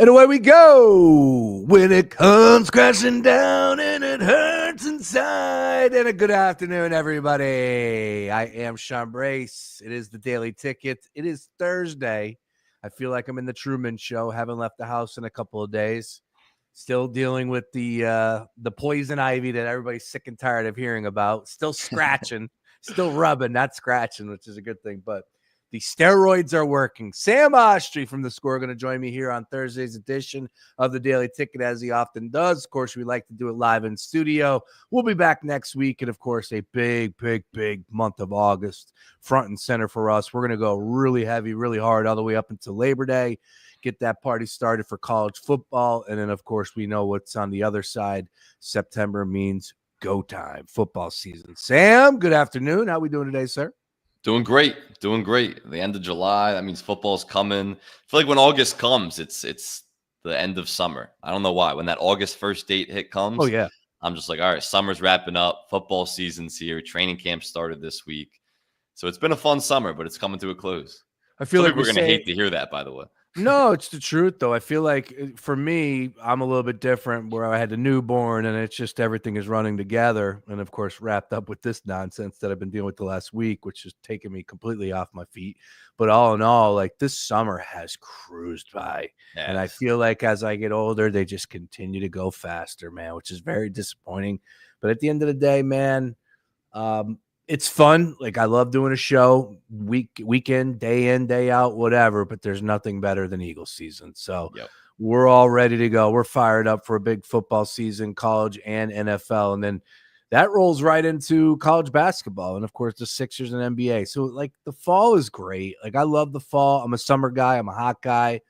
And away we go when it comes crashing down and it hurts inside. And a good afternoon, everybody. I am Sean Brace. It is the Daily Ticket. It is Thursday. I feel like I'm in the Truman Show. Haven't left the house in a couple of days. Still dealing with the poison ivy that everybody's sick and tired of hearing about. Still scratching, still rubbing, not scratching, which is a good thing. But the steroids are working. Sam Oshtry from The Score going to join me here on Thursday's edition of the Daily Ticket, as he often does. Of course, we like to do it live in studio. We'll be back next week. And, of course, a big month of August front and center for us. We're going to go really heavy, really hard all the way up until Labor Day. Get that party started for college football. And then, of course, we know what's on the other side. September means go time, football season. Sam, good afternoon. How are we doing today, sir? Doing great. The end of July, that means football's coming. I feel like when August comes, it's the end of summer. I don't know why. When that August 1st date hit comes, oh yeah, I'm just like, all right, summer's wrapping up. Football season's here. Training camp started this week. So it's been a fun summer, but it's coming to a close. I feel like we're going to hate to hear that, by the way. No, it's the truth, though. I feel like for me, I'm a little bit different where I had a newborn and it's just everything is running together. And of course, wrapped up with this nonsense that I've been dealing with the last week, which has taken me completely off my feet. But all in all, like this summer has cruised by. Yes. And I feel like as I get older, they just continue to go faster, man, which is very disappointing. But at the end of the day, man, it's fun. Like I love doing a show weekend, day in, day out, whatever, but there's nothing better than Eagles season. So We're all ready to go. We're fired up for a big football season, college and NFL. And then that rolls right into college basketball. And of course the Sixers and NBA. So like the fall is great. Like I love the fall. I'm a summer guy. I'm a hot guy.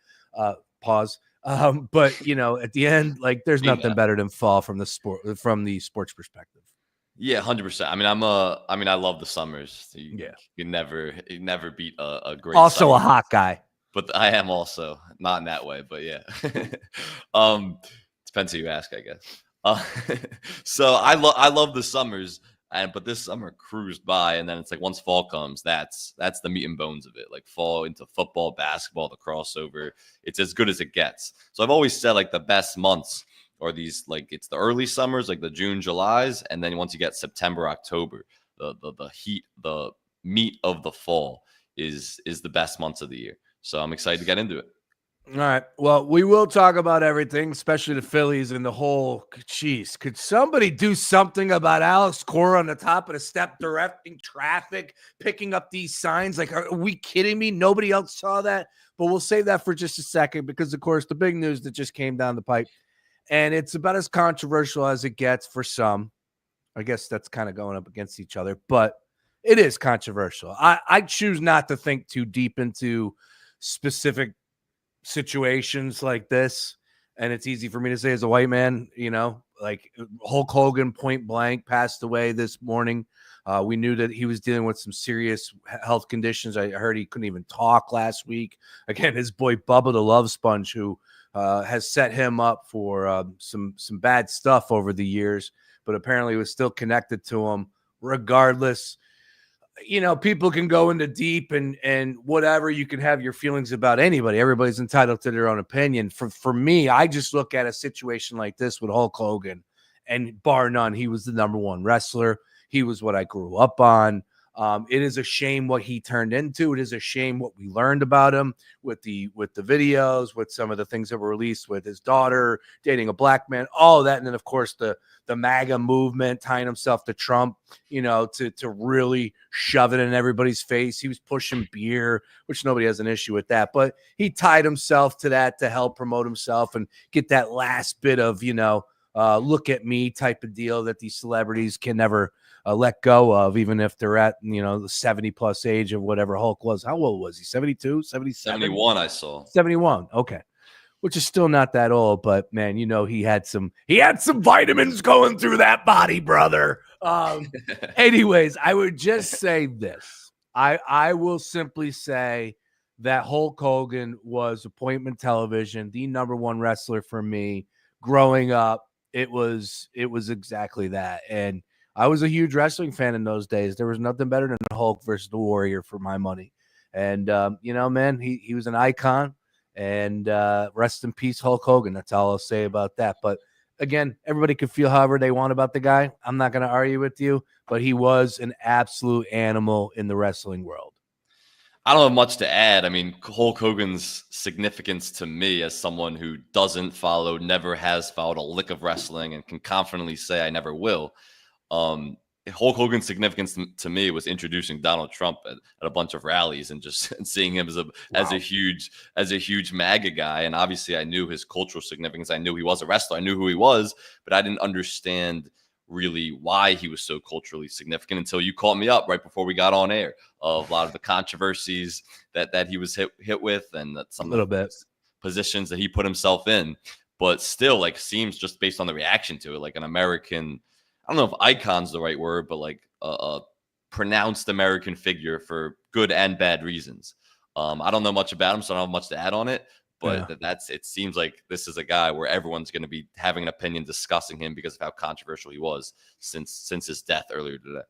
Pause. But you know, at the end, like there's nothing better than fall from the sports perspective. Yeah, 100%. I mean, I love the summers. You never beat a great. Also, summer. A hot guy, but I am also not in that way. But yeah, depends who you ask, I guess. So I love the summers, but this summer cruised by, and then it's like once fall comes, that's the meat and bones of it. Like fall into football, basketball, the crossover. It's as good as it gets. So I've always said like the best months. Or these like it's the early summers, like the June, Julys, and then once you get September, October, the heat, the meat of the fall is the best months of the year. So I'm excited to get into it. All right. Well, we will talk about everything, especially the Phillies and the whole. Jeez, could somebody do something about Alex Cora on the top of the step directing traffic, picking up these signs? Like, are we kidding me? Nobody else saw that. But we'll save that for just a second because, of course, the big news that just came down the pipe. And it's about as controversial as it gets for some. I guess that's kind of going up against each other, but it is controversial. I choose not to think too deep into specific situations like this. And it's easy for me to say as a white man, you know, like Hulk Hogan point blank passed away this morning. We knew that he was dealing with some serious health conditions. I heard he couldn't even talk last week. Again, his boy Bubba the Love Sponge, who has set him up for some bad stuff over the years, but apparently was still connected to him regardless. You know, people can go into deep and whatever. You can have your feelings about anybody. Everybody's entitled to their own opinion. For me, I just look at a situation like this with Hulk Hogan, and bar none, he was the number one wrestler. He was what I grew up on. It is a shame what he turned into. It is a shame what we learned about him with the videos, with some of the things that were released with his daughter dating a black man, all of that. And then, of course, the MAGA movement, tying himself to Trump, you know, to really shove it in everybody's face. He was pushing beer, which nobody has an issue with that. But he tied himself to that to help promote himself and get that last bit of, you know, look at me type of deal that these celebrities can never let go of, even if they're at, you know, the 70 plus age of whatever Hulk was. How old was he? 72, 77? 71, I saw. 71. Okay. Which is still not that old, but man, you know, he had some vitamins going through that body, brother. Anyways, I would just say this. I will simply say that Hulk Hogan was appointment television, the number one wrestler for me growing up. It was exactly that. And I was a huge wrestling fan in those days. There was nothing better than Hulk versus the Warrior for my money. And, you know, man, he was an icon. And rest in peace, Hulk Hogan. That's all I'll say about that. But again, everybody can feel however they want about the guy. I'm not going to argue with you, but he was an absolute animal in the wrestling world. I don't have much to add. I mean, Hulk Hogan's significance to me as someone who doesn't follow, never has followed a lick of wrestling, and can confidently say I never will. Um, Hulk Hogan's significance to me was introducing Donald Trump at a bunch of rallies and just seeing him as a huge MAGA guy. And obviously, I knew his cultural significance. I knew he was a wrestler. I knew who he was, but I didn't understand really why he was so culturally significant until you called me up right before we got on air of a lot of the controversies that he was hit with, and that some of the positions that he put himself in. But still, like, seems just based on the reaction to it, like an American, I don't know if icon's the right word, but like a pronounced American figure for good and bad reasons. I don't know much about him, so I don't have much to add on it. But it seems like this is a guy where everyone's going to be having an opinion discussing him because of how controversial he was since his death earlier today.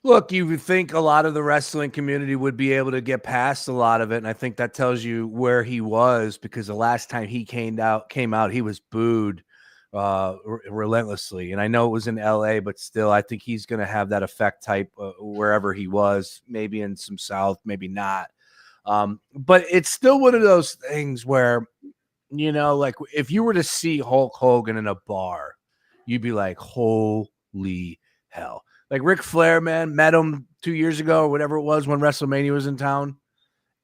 Look, you would think a lot of the wrestling community would be able to get past a lot of it, and I think that tells you where he was, because the last time he came out, he was booed relentlessly. And I know it was in LA, but still, I think he's going to have that effect type wherever he was, maybe in some South, maybe not. But it's still one of those things where, you know, like if you were to see Hulk Hogan in a bar, you'd be like, holy hell. Like Ric Flair, man, met him 2 years ago or whatever it was when WrestleMania was in town.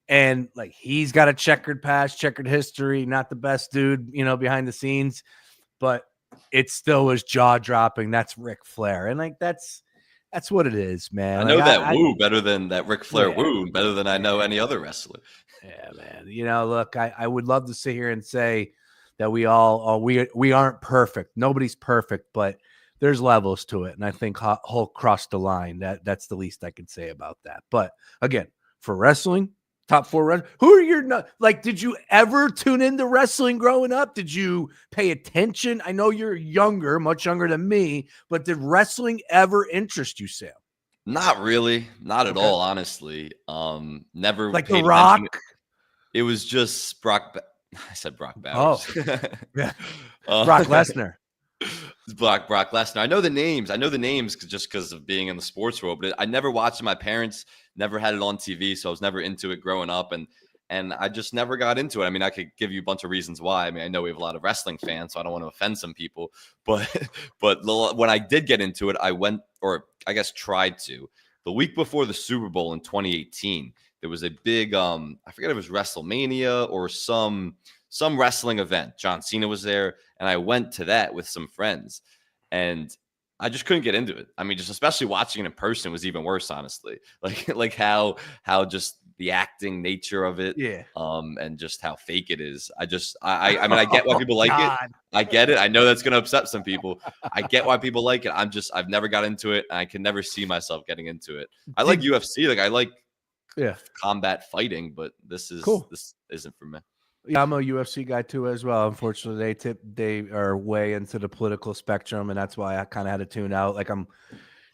And like, he's got a checkered past, checkered history, not the best dude, you know, behind the scenes, but it still was jaw dropping. That's Ric Flair. And like, that's what it is, man. I know woo better than that Ric Flair woo, better than I know any other wrestler. Yeah, man. You know, look, I would love to sit here and say that we aren't perfect. Nobody's perfect, but there's levels to it. And I think Hulk crossed the line. That's the least I can say about that. But again, for wrestling, top 4 who are your, like, did you ever tune into wrestling growing up? Did you pay attention? I know you're younger, much younger than me, but did wrestling ever interest you, Sam? Not really. Not at all, honestly. Never like paid The Rock. Attention. It was just Brock. I said Brock Bowers. Oh, yeah. Brock Lesnar. Brock Lesnar. I know the names just because of being in the sports world, but I never watched it. My parents never had it on TV, so I was never into it growing up, and I just never got into it. I mean, I could give you a bunch of reasons why. I mean, I know we have a lot of wrestling fans, so I don't want to offend some people, but when I did get into it, I went, or I guess tried to, the week before the Super Bowl in 2018. There was a big, I forget if it was WrestleMania or some wrestling event. John Cena was there, and I went to that with some friends, and I just couldn't get into it. I mean, just especially watching it in person was even worse, honestly. Like how just the acting nature of it, and just how fake it is. I mean, I get why people like it. I get it. I know that's going to upset some people. I get why people like it. I've never got into it, and I can never see myself getting into it. I like UFC. Like, I like combat fighting, but this isn't for me. Yeah, I'm a UFC guy too as well. Unfortunately, they are way into the political spectrum, and that's why I kind of had to tune out. Like, I'm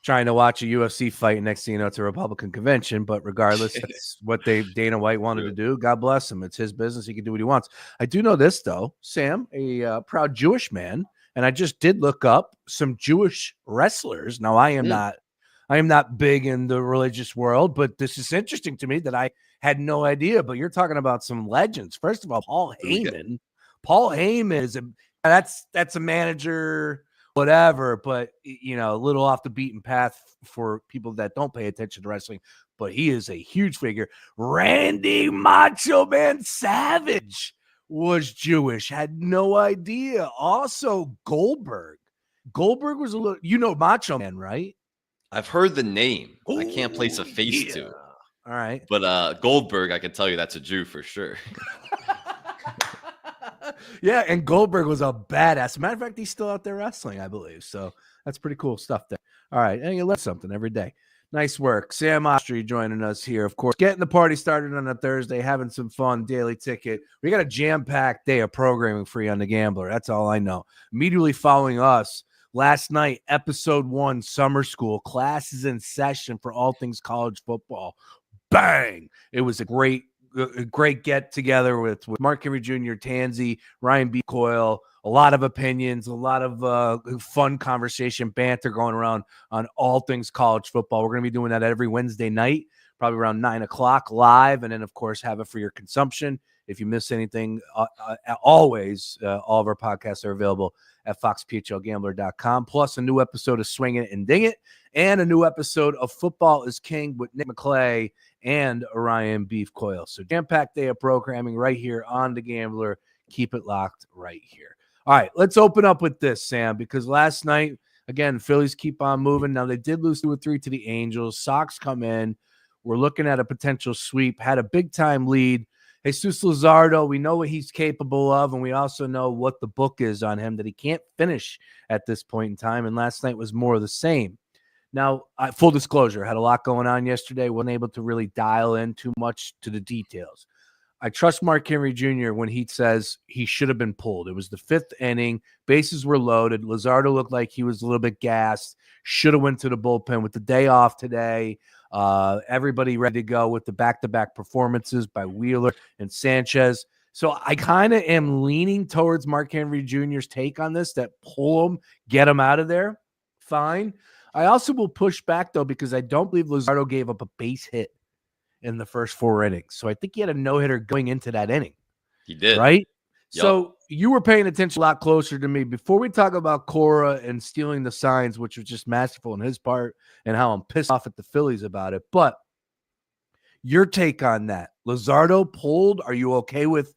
trying to watch a UFC fight, and next thing you know, it's a Republican convention. But regardless, that's what Dana White wanted to do. God bless him. It's his business. He can do what he wants. I do know this though, Sam, a proud Jewish man, and I just did look up some Jewish wrestlers. Now, I am not big in the religious world, but this is interesting to me that I had no idea. But you're talking about some legends. First of all, Paul Heyman. Paul Heyman is that's a manager, whatever, but you know, a little off the beaten path for people that don't pay attention to wrestling. But he is a huge figure. Randy Macho Man Savage was Jewish. Had no idea. Also, Goldberg. Goldberg was a little, you know, Macho Man, right? I've heard the name. I can't place a face to it. All right. But Goldberg, I can tell you that's a Jew for sure. Yeah, and Goldberg was a badass. Matter of fact, he's still out there wrestling, I believe. So that's pretty cool stuff there. All right, and you learn something every day. Nice work. Sam Oshtry joining us here, of course. Getting the party started on a Thursday, having some fun, daily ticket. We got a jam-packed day of programming for you on The Gambler. That's all I know. Immediately following us, last night, episode 1, summer school, classes in session for all things college football. Bang! It was a great a great get together with Mark Henry Jr., Tansy, Ryan B. Coyle. A lot of opinions, a lot of fun conversation, banter going around on all things college football. We're going to be doing that every Wednesday night, probably around 9 o'clock live, and then, of course, have it for your consumption. If you miss anything, always, all of our podcasts are available at foxphlgambler.com, plus a new episode of Swing It and Ding It, and a new episode of Football is King with Nick McClay and Orion Beef Coyle. So jam-packed day of programming right here on The Gambler. Keep it locked right here. All right, let's open up with this, Sam, because last night, again, Phillies keep on moving. Now, they did lose 2-3 to the Angels. Sox come in. We're looking at a potential sweep. Had a big-time lead. Jesus Luzardo, we know what he's capable of, and we also know what the book is on him, that he can't finish at this point in time, and last night was more of the same. Now, full disclosure, had a lot going on yesterday. Wasn't able to really dial in too much to the details. I trust Mark Henry Jr. when he says he should have been pulled. It was the 5th inning. Bases were loaded. Luzardo looked like he was a little bit gassed. Should have went to the bullpen with the day off today. Everybody ready to go with the back-to-back performances by Wheeler and Sanchez. So I kind of am leaning towards Mark Henry Jr.'s take on this, that pull him, get him out of there. Fine. I also will push back, though, because I don't believe Luzardo gave up a base hit in the first 4 innings. So I think he had a no-hitter going into that inning. He did. Right? Yep. So you were paying attention a lot closer to me. Before we talk about Cora and stealing the signs, which was just masterful on his part, and how I'm pissed off at the Phillies about it, but your take on that. Luzardo pulled. Are you okay with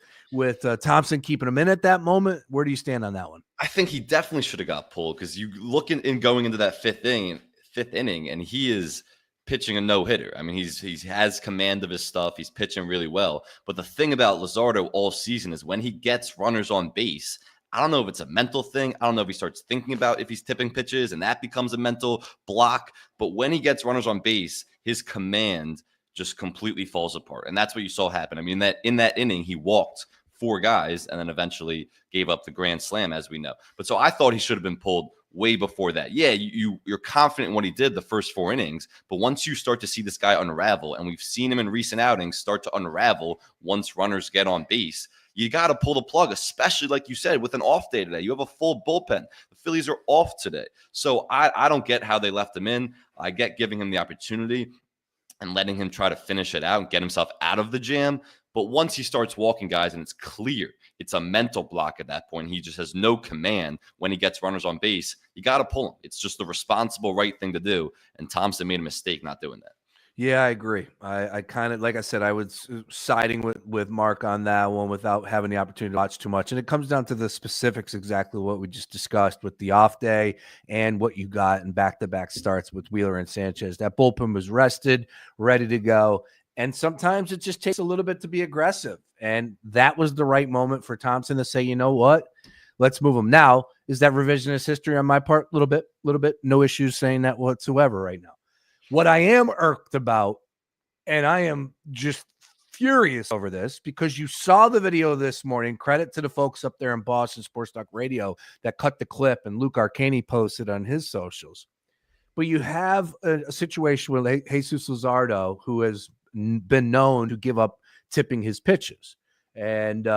Thompson keeping him in at that moment? Where do you stand on that one? I think he definitely should have got pulled, because you look in going into that fifth inning, and he is pitching a no-hitter. I mean, he has command of his stuff. He's pitching really well. But the thing about Luzardo all season is when he gets runners on base, I don't know if it's a mental thing. I don't know if he starts thinking about if he's tipping pitches and that becomes a mental block. But when he gets runners on base, his command just completely falls apart. And that's what you saw happen. I mean, in that inning, he walked 4 guys and then eventually gave up the grand slam, as we know. But so I thought he should have been pulled way before that. Yeah, you're confident in what he did the first 4 innings, but once you start to see this guy unravel, and we've seen him in recent outings start to unravel once runners get on base, you got to pull the plug, especially like you said, with an off day today. You have a full bullpen. The Phillies are off today. So I don't get how they left him in. I get giving him the opportunity and letting him try to finish it out and get himself out of the jam. But once he starts walking guys and it's clear, it's a mental block at that point. He just has no command when he gets runners on base. You got to pull him. It's just the responsible right thing to do. And Thompson made a mistake not doing that. Yeah, I agree. I kind of, like I said, I was siding with Mark on that one without having the opportunity to watch too much. And it comes down to the specifics, exactly what we just discussed with the off day and what you got in back-to-back starts with Wheeler and Sanchez. That bullpen was rested, ready to go. And sometimes it just takes a little bit to be aggressive. And that was the right moment for Thompson to say, you know what, let's move him. Now, is that revisionist history on my part? A little bit. No issues saying that whatsoever right now. What I am irked about, and I am just furious over this, because you saw the video this morning. Credit to the folks up there in Boston Sports Talk Radio that cut the clip, and Luke Arcani posted on his socials. But you have a situation with Jesus Luzardo, who has been known to give up tipping his pitches. And,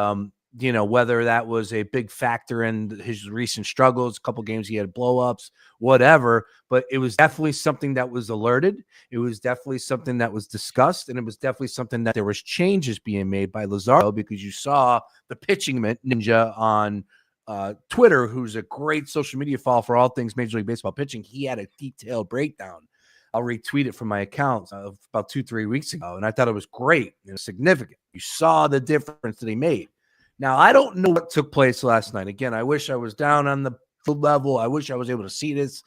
whether that was a big factor in his recent struggles, a couple games he had blow-ups, whatever, but it was definitely something that was alerted. It was definitely something that was discussed, and it was definitely something that there was changes being made by Luzardo, because you saw the pitching ninja on Twitter, who's a great social media follow for all things Major League Baseball pitching. He had a detailed breakdown. I'll retweet it from my account of about 2-3 weeks ago, and I thought it was great and significant. You saw the difference that he made. Now, I don't know what took place last night. Again, I wish I was down on the level. I wish I was able to see this.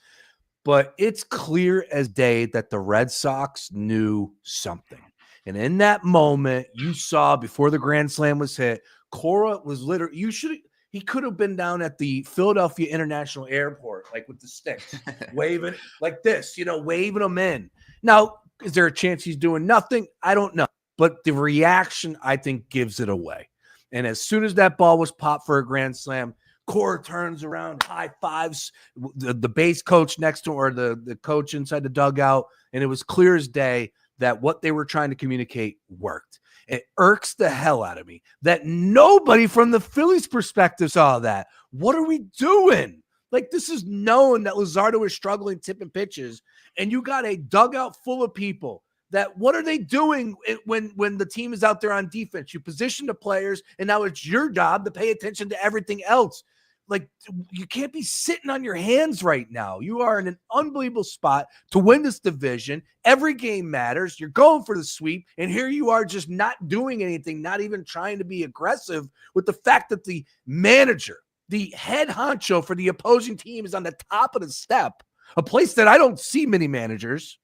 But it's clear as day that the Red Sox knew something. And in that moment, you saw before the grand slam was hit, Cora was literally – he could have been down at the Philadelphia International Airport, like with the sticks, waving like this, waving them in. Now, is there a chance he's doing nothing? I don't know. But the reaction, I think, gives it away. And as soon as that ball was popped for a grand slam, Cora turns around, high fives the base coach next to him, or the coach inside the dugout. And it was clear as day that what they were trying to communicate worked. It irks the hell out of me that nobody from the Phillies perspective saw that. What are we doing? Like, this is known that Luzardo is struggling tipping pitches, and you got a dugout full of people that what are they doing when the team is out there on defense? You position the players, and now it's your job to pay attention to everything else. Like, you can't be sitting on your hands right now. You are in an unbelievable spot to win this division. Every game matters. You're going for the sweep, and here you are just not doing anything, not even trying to be aggressive with the fact that the manager, the head honcho for the opposing team, is on the top of the step, a place that I don't see many managers.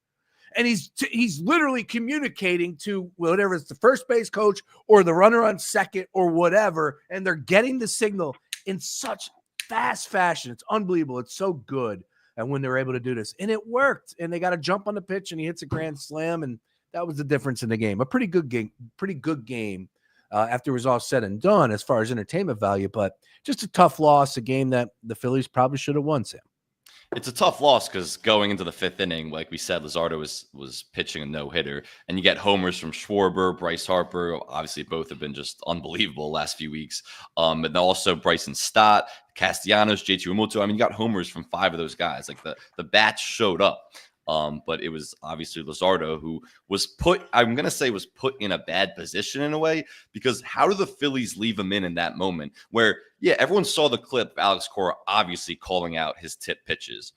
And he's literally communicating to whatever it's the first base coach or the runner on second or whatever, and they're getting the signal in such fast fashion. It's unbelievable. It's so good. And when they're able to do this, and it worked, and they got to jump on the pitch, and he hits a grand slam, and that was the difference in the game. A pretty good game after it was all said and done as far as entertainment value, but just a tough loss, a game that the Phillies probably should have won, Sam. It's a tough loss because going into the fifth inning, like we said, Luzardo was pitching a no-hitter, and you get homers from Schwarber, Bryce Harper. Obviously, both have been just unbelievable the last few weeks. And also Bryson Stott, Castellanos, JT Realmuto. I mean, you got homers from 5 of those guys. Like the bats showed up. But it was obviously Luzardo who was put in a bad position in a way, because how do the Phillies leave him in that moment where, yeah, everyone saw the clip of Alex Cora obviously calling out his tip pitches,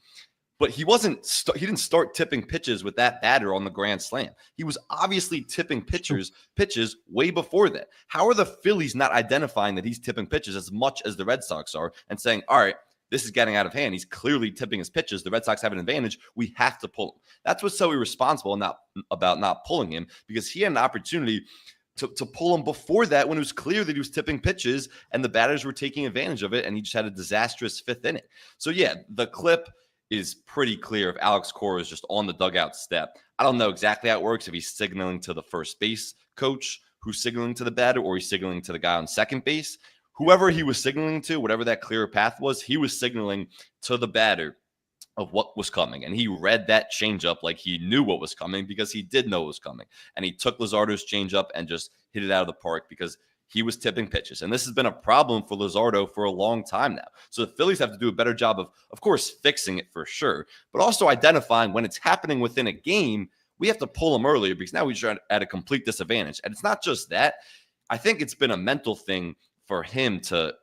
but he didn't start tipping pitches with that batter on the grand slam. He was obviously tipping pitches way before that. How are the Phillies not identifying that he's tipping pitches as much as the Red Sox are and saying, all right, this is getting out of hand. He's clearly tipping his pitches. The Red Sox have an advantage. We have to pull him. That's what's so irresponsible about not pulling him, because he had an opportunity to pull him before that when it was clear that he was tipping pitches and the batters were taking advantage of it, and he just had a disastrous fifth inning. So, yeah, the clip is pretty clear if Alex Cora is just on the dugout step. I don't know exactly how it works, if he's signaling to the first base coach who's signaling to the batter, or he's signaling to the guy on second base. Whoever he was signaling to, whatever that clear path was, he was signaling to the batter of what was coming. And he read that changeup like he knew what was coming, because he did know it was coming. And he took Luzardo's changeup and just hit it out of the park because he was tipping pitches. And this has been a problem for Luzardo for a long time now. So the Phillies have to do a better job of course, fixing it for sure, but also identifying when it's happening within a game, we have to pull him earlier, because now we're at a complete disadvantage. And it's not just that. I think it's been a mental thing for him to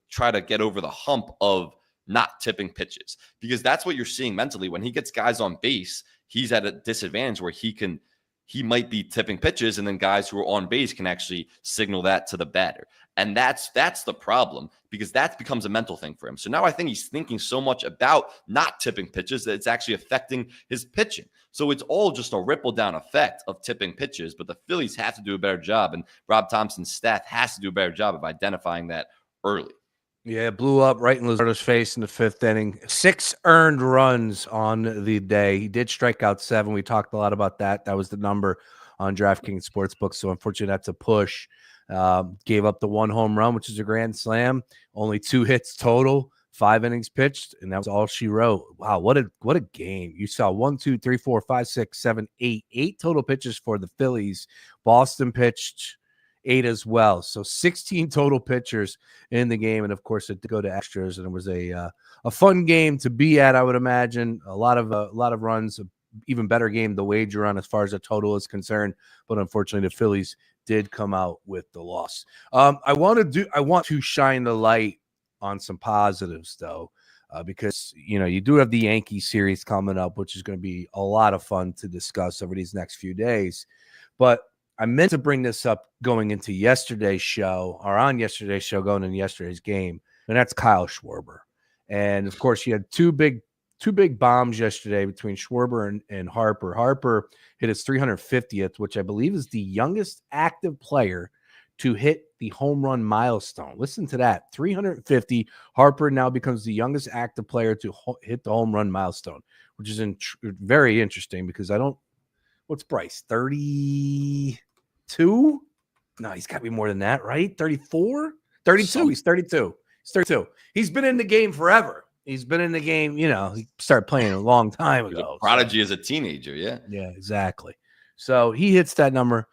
try to get over the hump of not tipping pitches, because that's what you're seeing mentally. When he gets guys on base, he's at a disadvantage where he might be tipping pitches, and then guys who are on base can actually signal that to the batter. And that's the problem, because that becomes a mental thing for him. So now I think he's thinking so much about not tipping pitches that it's actually affecting his pitching. So it's all just a ripple down effect of tipping pitches, but the Phillies have to do a better job, and Rob Thompson's staff has to do a better job of identifying that early. Yeah, it blew up right in Luzardo's face in the fifth inning. 6 earned runs on the day. He did strike out 7. We talked a lot about that. That was the number on DraftKings Sportsbook. So unfortunately, that's a push. Gave up the 1 home run, which is a grand slam. Only 2 hits total, 5 innings pitched, and that was all she wrote. Wow, what a game. You saw 1, 2, 3, 4, 5, 6, 7, 8. 8 total pitches for the Phillies. Boston pitched 8 as well. So 16 total pitchers in the game. And of course, it did go to extras, and it was a fun game to be at, I would imagine. A lot of runs, even better game to wager on as far as the total is concerned. But unfortunately, the Phillies did come out with the loss. I want to shine the light on some positives, though, because you do have the Yankee series coming up, which is going to be a lot of fun to discuss over these next few days. But I meant to bring this up going into yesterday's show, or on yesterday's show going into yesterday's game, and that's Kyle Schwarber. And of course, you had two big bombs yesterday between Schwarber and Harper. Harper hit his 350th, which I believe is the youngest active player to hit the home run milestone. Listen to that, 350. Harper now becomes the youngest active player to hit the home run milestone, which is very interesting, because what's Bryce, 32? No, he's got to be more than that, right? 34? 32. He's 32. He's 32. He's been in the game forever. He's been in the game, he started playing a long time ago. A prodigy as a teenager, yeah. Yeah, exactly. So he hits that number.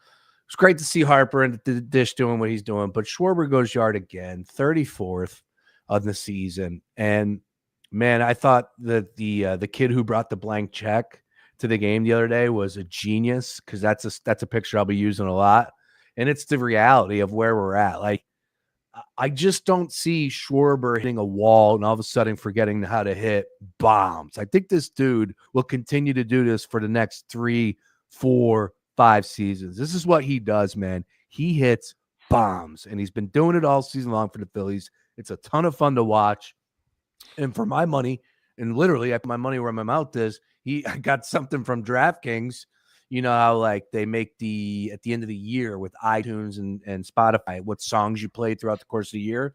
It's great to see Harper and the dish doing what he's doing, but Schwarber goes yard again, 34th of the season. And man, I thought that the kid who brought the blank check to the game the other day was a genius, because that's a picture I'll be using a lot. And it's the reality of where we're at. Like, I just don't see Schwarber hitting a wall and all of a sudden forgetting how to hit bombs. I think this dude will continue to do this for the next 3, 4, 5 seasons. This is what he does, man. He hits bombs, and he's been doing it all season long for the Phillies. It's a ton of fun to watch. And for my money, and literally I put my money where my mouth is, I got something from DraftKings. You know how like they make at the end of the year with iTunes and Spotify, what songs you played throughout the course of the year.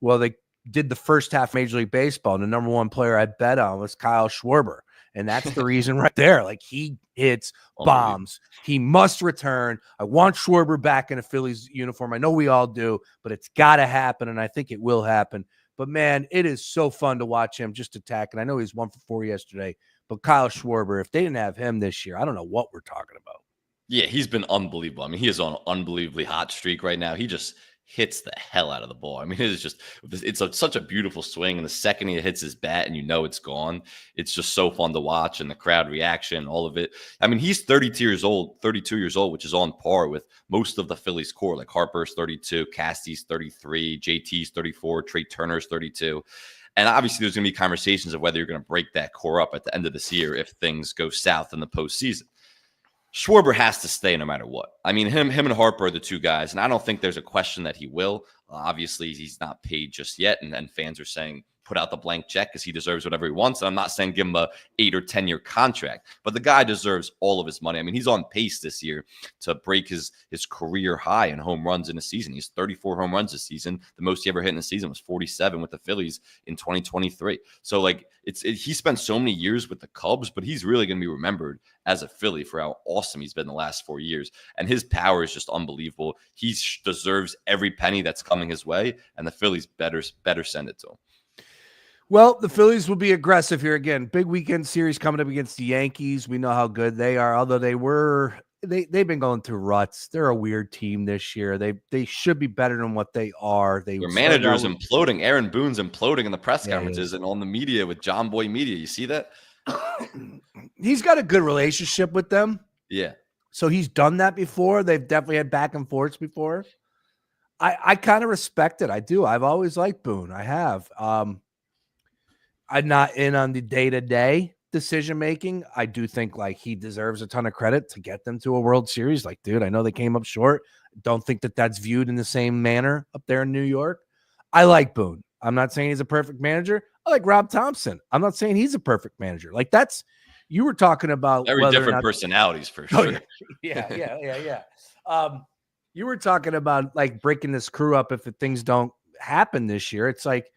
Well, they did the first half of Major League Baseball, and the number one player I bet on was Kyle Schwarber. And that's the reason right there. Like, he hits bombs. He must return. I want Schwarber back in a Phillies uniform. I know we all do, but it's got to happen, and I think it will happen. But, man, it is so fun to watch him just attack. And I know he's 1 for 4 yesterday. But Kyle Schwarber, if they didn't have him this year, I don't know what we're talking about. Yeah, he's been unbelievable. I mean, he is on an unbelievably hot streak right now. He just hits the hell out of the ball. I mean, such a beautiful swing. And the second he hits his bat and you know it's gone, it's just so fun to watch, and the crowd reaction, all of it. I mean, he's 32 years old, which is on par with most of the Phillies core. Like Harper's 32, Casty's 33, JT's 34, Trey Turner's 32. And obviously, there's going to be conversations of whether you're going to break that core up at the end of this year if things go south in the postseason. Schwarber has to stay no matter what. I mean, him and Harper are the two guys, and I don't think there's a question that he will. Obviously, he's not paid just yet, and fans are saying put out the blank check because he deserves whatever he wants. And I'm not saying give him a 8 or 10 year contract, but the guy deserves all of his money. I mean, he's on pace this year to break his career high in home runs in a season. He's 34 home runs this season. The most he ever hit in a season was 47 with the Phillies in 2023. So like he spent so many years with the Cubs, but he's really going to be remembered as a Philly for how awesome he's been the last 4 years. And his power is just unbelievable. He deserves every penny that's coming his way, and the Phillies better send it to him. Well, the Phillies will be aggressive here again. Big weekend series coming up against the Yankees. We know how good they are, although they've been going through ruts. They're a weird team this year. They should be better than what they are. Their manager is imploding. Aaron Boone's imploding in the press conferences and on the media with John Boy Media. You see that? He's got a good relationship with them. Yeah. So he's done that before. They've definitely had back and forths before. I kind of respect it. I do. I've always liked Boone. I have. I'm not in on the day-to-day decision-making. I do think like he deserves a ton of credit to get them to a World Series. Like, dude, I know they came up short. Don't think that that's viewed in the same manner up there in New York. I like Boone. I'm not saying he's a perfect manager. I like Rob Thompson. I'm not saying he's a perfect manager. Like you were talking about very different personalities for sure. Oh, yeah. You were talking about like breaking this crew up if things don't happen this year. It's like,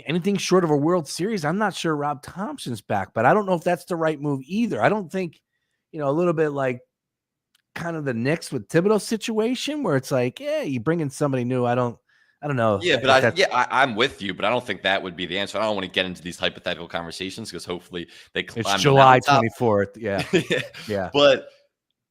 anything short of a World Series, I'm not sure Rob Thompson's back, but I don't know if that's the right move either. I don't think, a little bit like kind of the Knicks with Thibodeau situation where it's like, yeah, you bring in somebody new. I don't know. Yeah, but I'm with you, but I don't think that would be the answer. I don't want to get into these hypothetical conversations because hopefully they climb. It's July 24th. Yeah. Yeah. But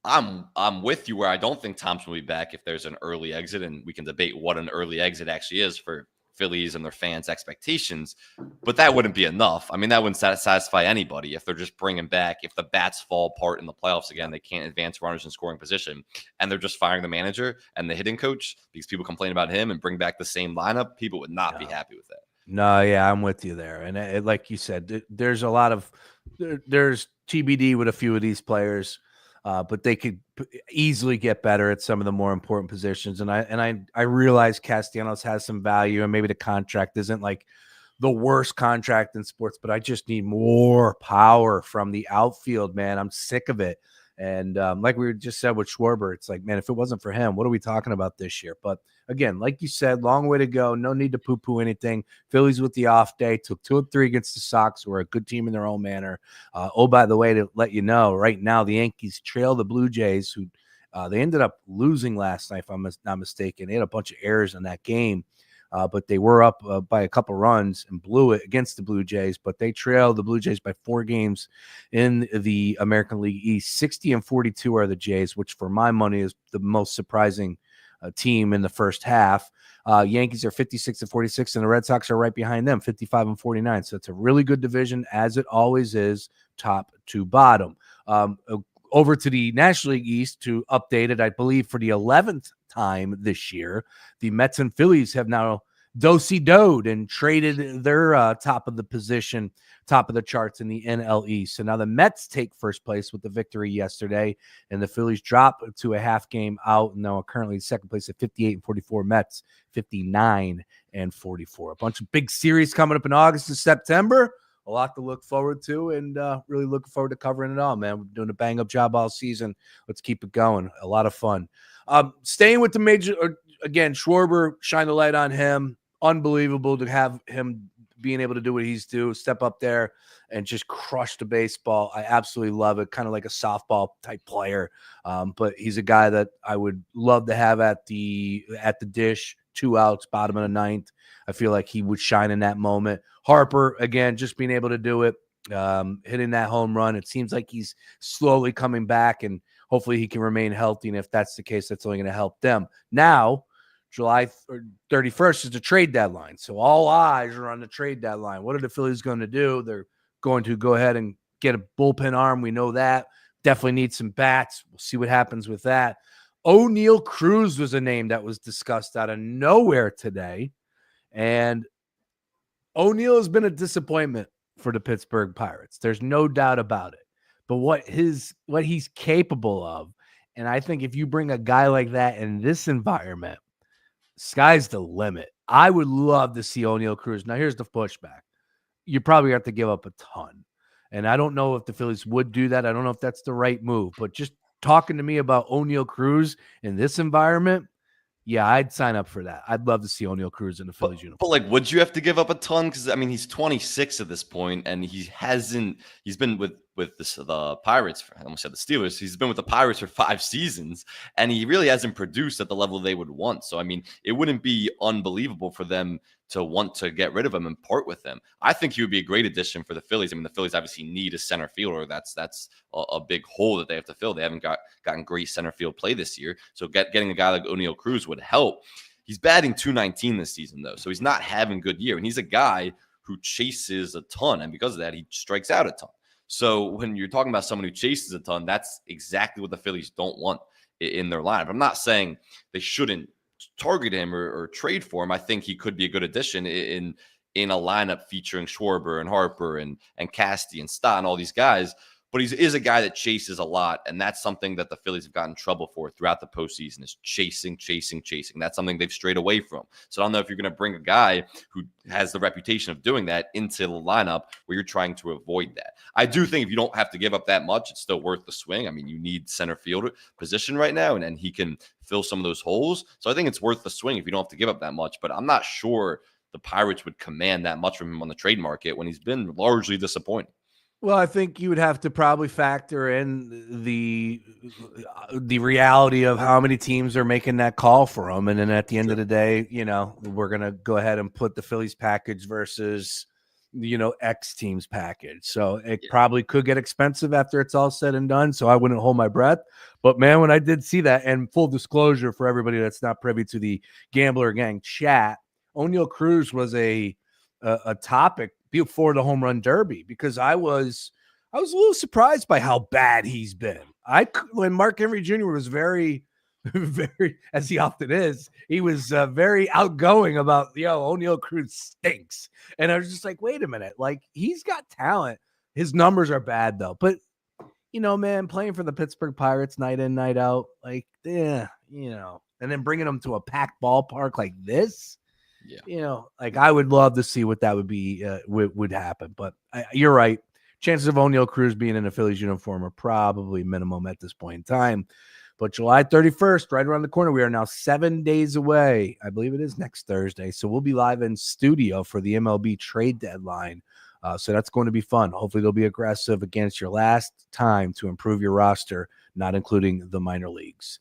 I'm with you where I don't think Thompson will be back if there's an early exit, and we can debate what an early exit actually is for Phillies and their fans' expectations, but that wouldn't be enough. I mean, that wouldn't satisfy anybody if they're just bringing back, if the bats fall apart in the playoffs again, they can't advance runners in scoring position, and they're just firing the manager and the hitting coach because people complain about him and bring back the same lineup. People would not be happy with that. No, yeah, I'm with you there. And like you said, there's a lot of there's TBD with a few of these players. But they could easily get better at some of the more important positions. And I realize Castellanos has some value, and maybe the contract isn't like the worst contract in sports, but I just need more power from the outfield, man. I'm sick of it. And like we just said with Schwarber, it's like, man, if it wasn't for him, what are we talking about this year? But again, like you said, long way to go. No need to poo-poo anything. Phillies with the off day took 2 of 3 against the Sox, who are a good team in their own manner. By the way, to let you know, right now the Yankees trail the Blue Jays, who they ended up losing last night, if I'm not mistaken. They had a bunch of errors in that game. but they were up by a couple runs and blew it against the Blue Jays. But they trailed the Blue Jays by 4 games in the American League East. 60-42 are the Jays, which for my money is the most surprising team in the first half. Yankees are 56-46, and the Red Sox are right behind them, 55-49. So it's a really good division, as it always is, top to bottom. Over to the National League East to update it, I believe for the 11th time this year, the Mets and Phillies have now do-si-doed and traded their top of the position, top of the charts in the NL East. So now the Mets take first place with the victory yesterday, and the Phillies drop to a half game out. Now currently second place at 58-44. Mets 59-44. A bunch of big series coming up in August and September. A lot to look forward to, and really looking forward to covering it all, man. We're doing a bang-up job all season. Let's keep it going. A lot of fun. Staying with the major, again, Schwarber, shine the light on him. Unbelievable to have him being able to do what he's do, step up there and just crush the baseball. I absolutely love it. Kind of like a softball type player. But he's a guy that I would love to have at the dish, 2 outs, bottom of the 9th. I feel like he would shine in that moment. Harper, again, just being able to do it, hitting that home run. It seems like he's slowly coming back, and hopefully he can remain healthy. And if that's the case, that's only going to help them. Now, July 31st is the trade deadline. So all eyes are on the trade deadline. What are the Phillies going to do? They're going to go ahead and get a bullpen arm. We know that. Definitely need some bats. We'll see what happens with that. O'Neal Cruz was a name that was discussed out of nowhere today. And O'Neal has been a disappointment for the Pittsburgh Pirates. There's no doubt about it. But what he's capable of, and I think if you bring a guy like that in this environment, sky's the limit. I would love to see O'Neal Cruz. Now, here's the pushback. You probably have to give up a ton. And I don't know if the Phillies would do that. I don't know if that's the right move. But just talking to me about O'Neal Cruz in this environment, yeah, I'd sign up for that. I'd love to see O'Neal Cruz in the Phillies uniform. But like, would you have to give up a ton? Because I mean, he's 26 at this point, and he's been with the Pirates. I almost said the Steelers. He's been with the Pirates for 5 seasons, and he really hasn't produced at the level they would want. So I mean, it wouldn't be unbelievable for them to want to get rid of him and part with him. I think he would be a great addition for the Phillies. I mean, the Phillies obviously need a center fielder. That's a big hole that they have to fill. They haven't gotten great center field play this year. So getting a guy like O'Neal Cruz would help. He's batting .219 this season, though, so he's not having a good year. And he's a guy who chases a ton, and because of that, he strikes out a ton. So when you're talking about someone who chases a ton, that's exactly what the Phillies don't want in their lineup. I'm not saying they shouldn't target him or trade for him. I think he could be a good addition in a lineup featuring Schwarber and Harper and Casty and Stott and all these guys. But he is a guy that chases a lot, and that's something that the Phillies have gotten in trouble for throughout the postseason is chasing. That's something they've strayed away from. So I don't know if you're going to bring a guy who has the reputation of doing that into the lineup where you're trying to avoid that. I do think if you don't have to give up that much, it's still worth the swing. I mean, you need center field position right now, and he can fill some of those holes. So I think it's worth the swing if you don't have to give up that much. But I'm not sure the Pirates would command that much from him on the trade market when he's been largely disappointing. Well, I think you would have to probably factor in the reality of how many teams are making that call for him. And then at the end of the day, we're going to go ahead and put the Phillies package versus, X team's package. So it probably could get expensive after it's all said and done. So I wouldn't hold my breath. But, man, when I did see that, and full disclosure for everybody that's not privy to the Gambler Gang chat, O'Neal Cruz was a topic before the home run derby because I was a little surprised by how bad he's been. When Mark Henry Jr. was very, very, as he often is, he was very outgoing about, O'Neal Cruz stinks. And I was just like, wait a minute, like he's got talent. His numbers are bad though. But, man, playing for the Pittsburgh Pirates night in, night out, like, and then bringing them to a packed ballpark like this. Yeah. Like I would love to see what that would be, would happen. But you're right. Chances of O'Neal Cruz being in a Phillies uniform are probably minimum at this point in time. But July 31st, right around the corner, we are now 7 days away. I believe it is next Thursday. So we'll be live in studio for the MLB trade deadline. So that's going to be fun. Hopefully they'll be aggressive against your last time to improve your roster, not including the minor leagues.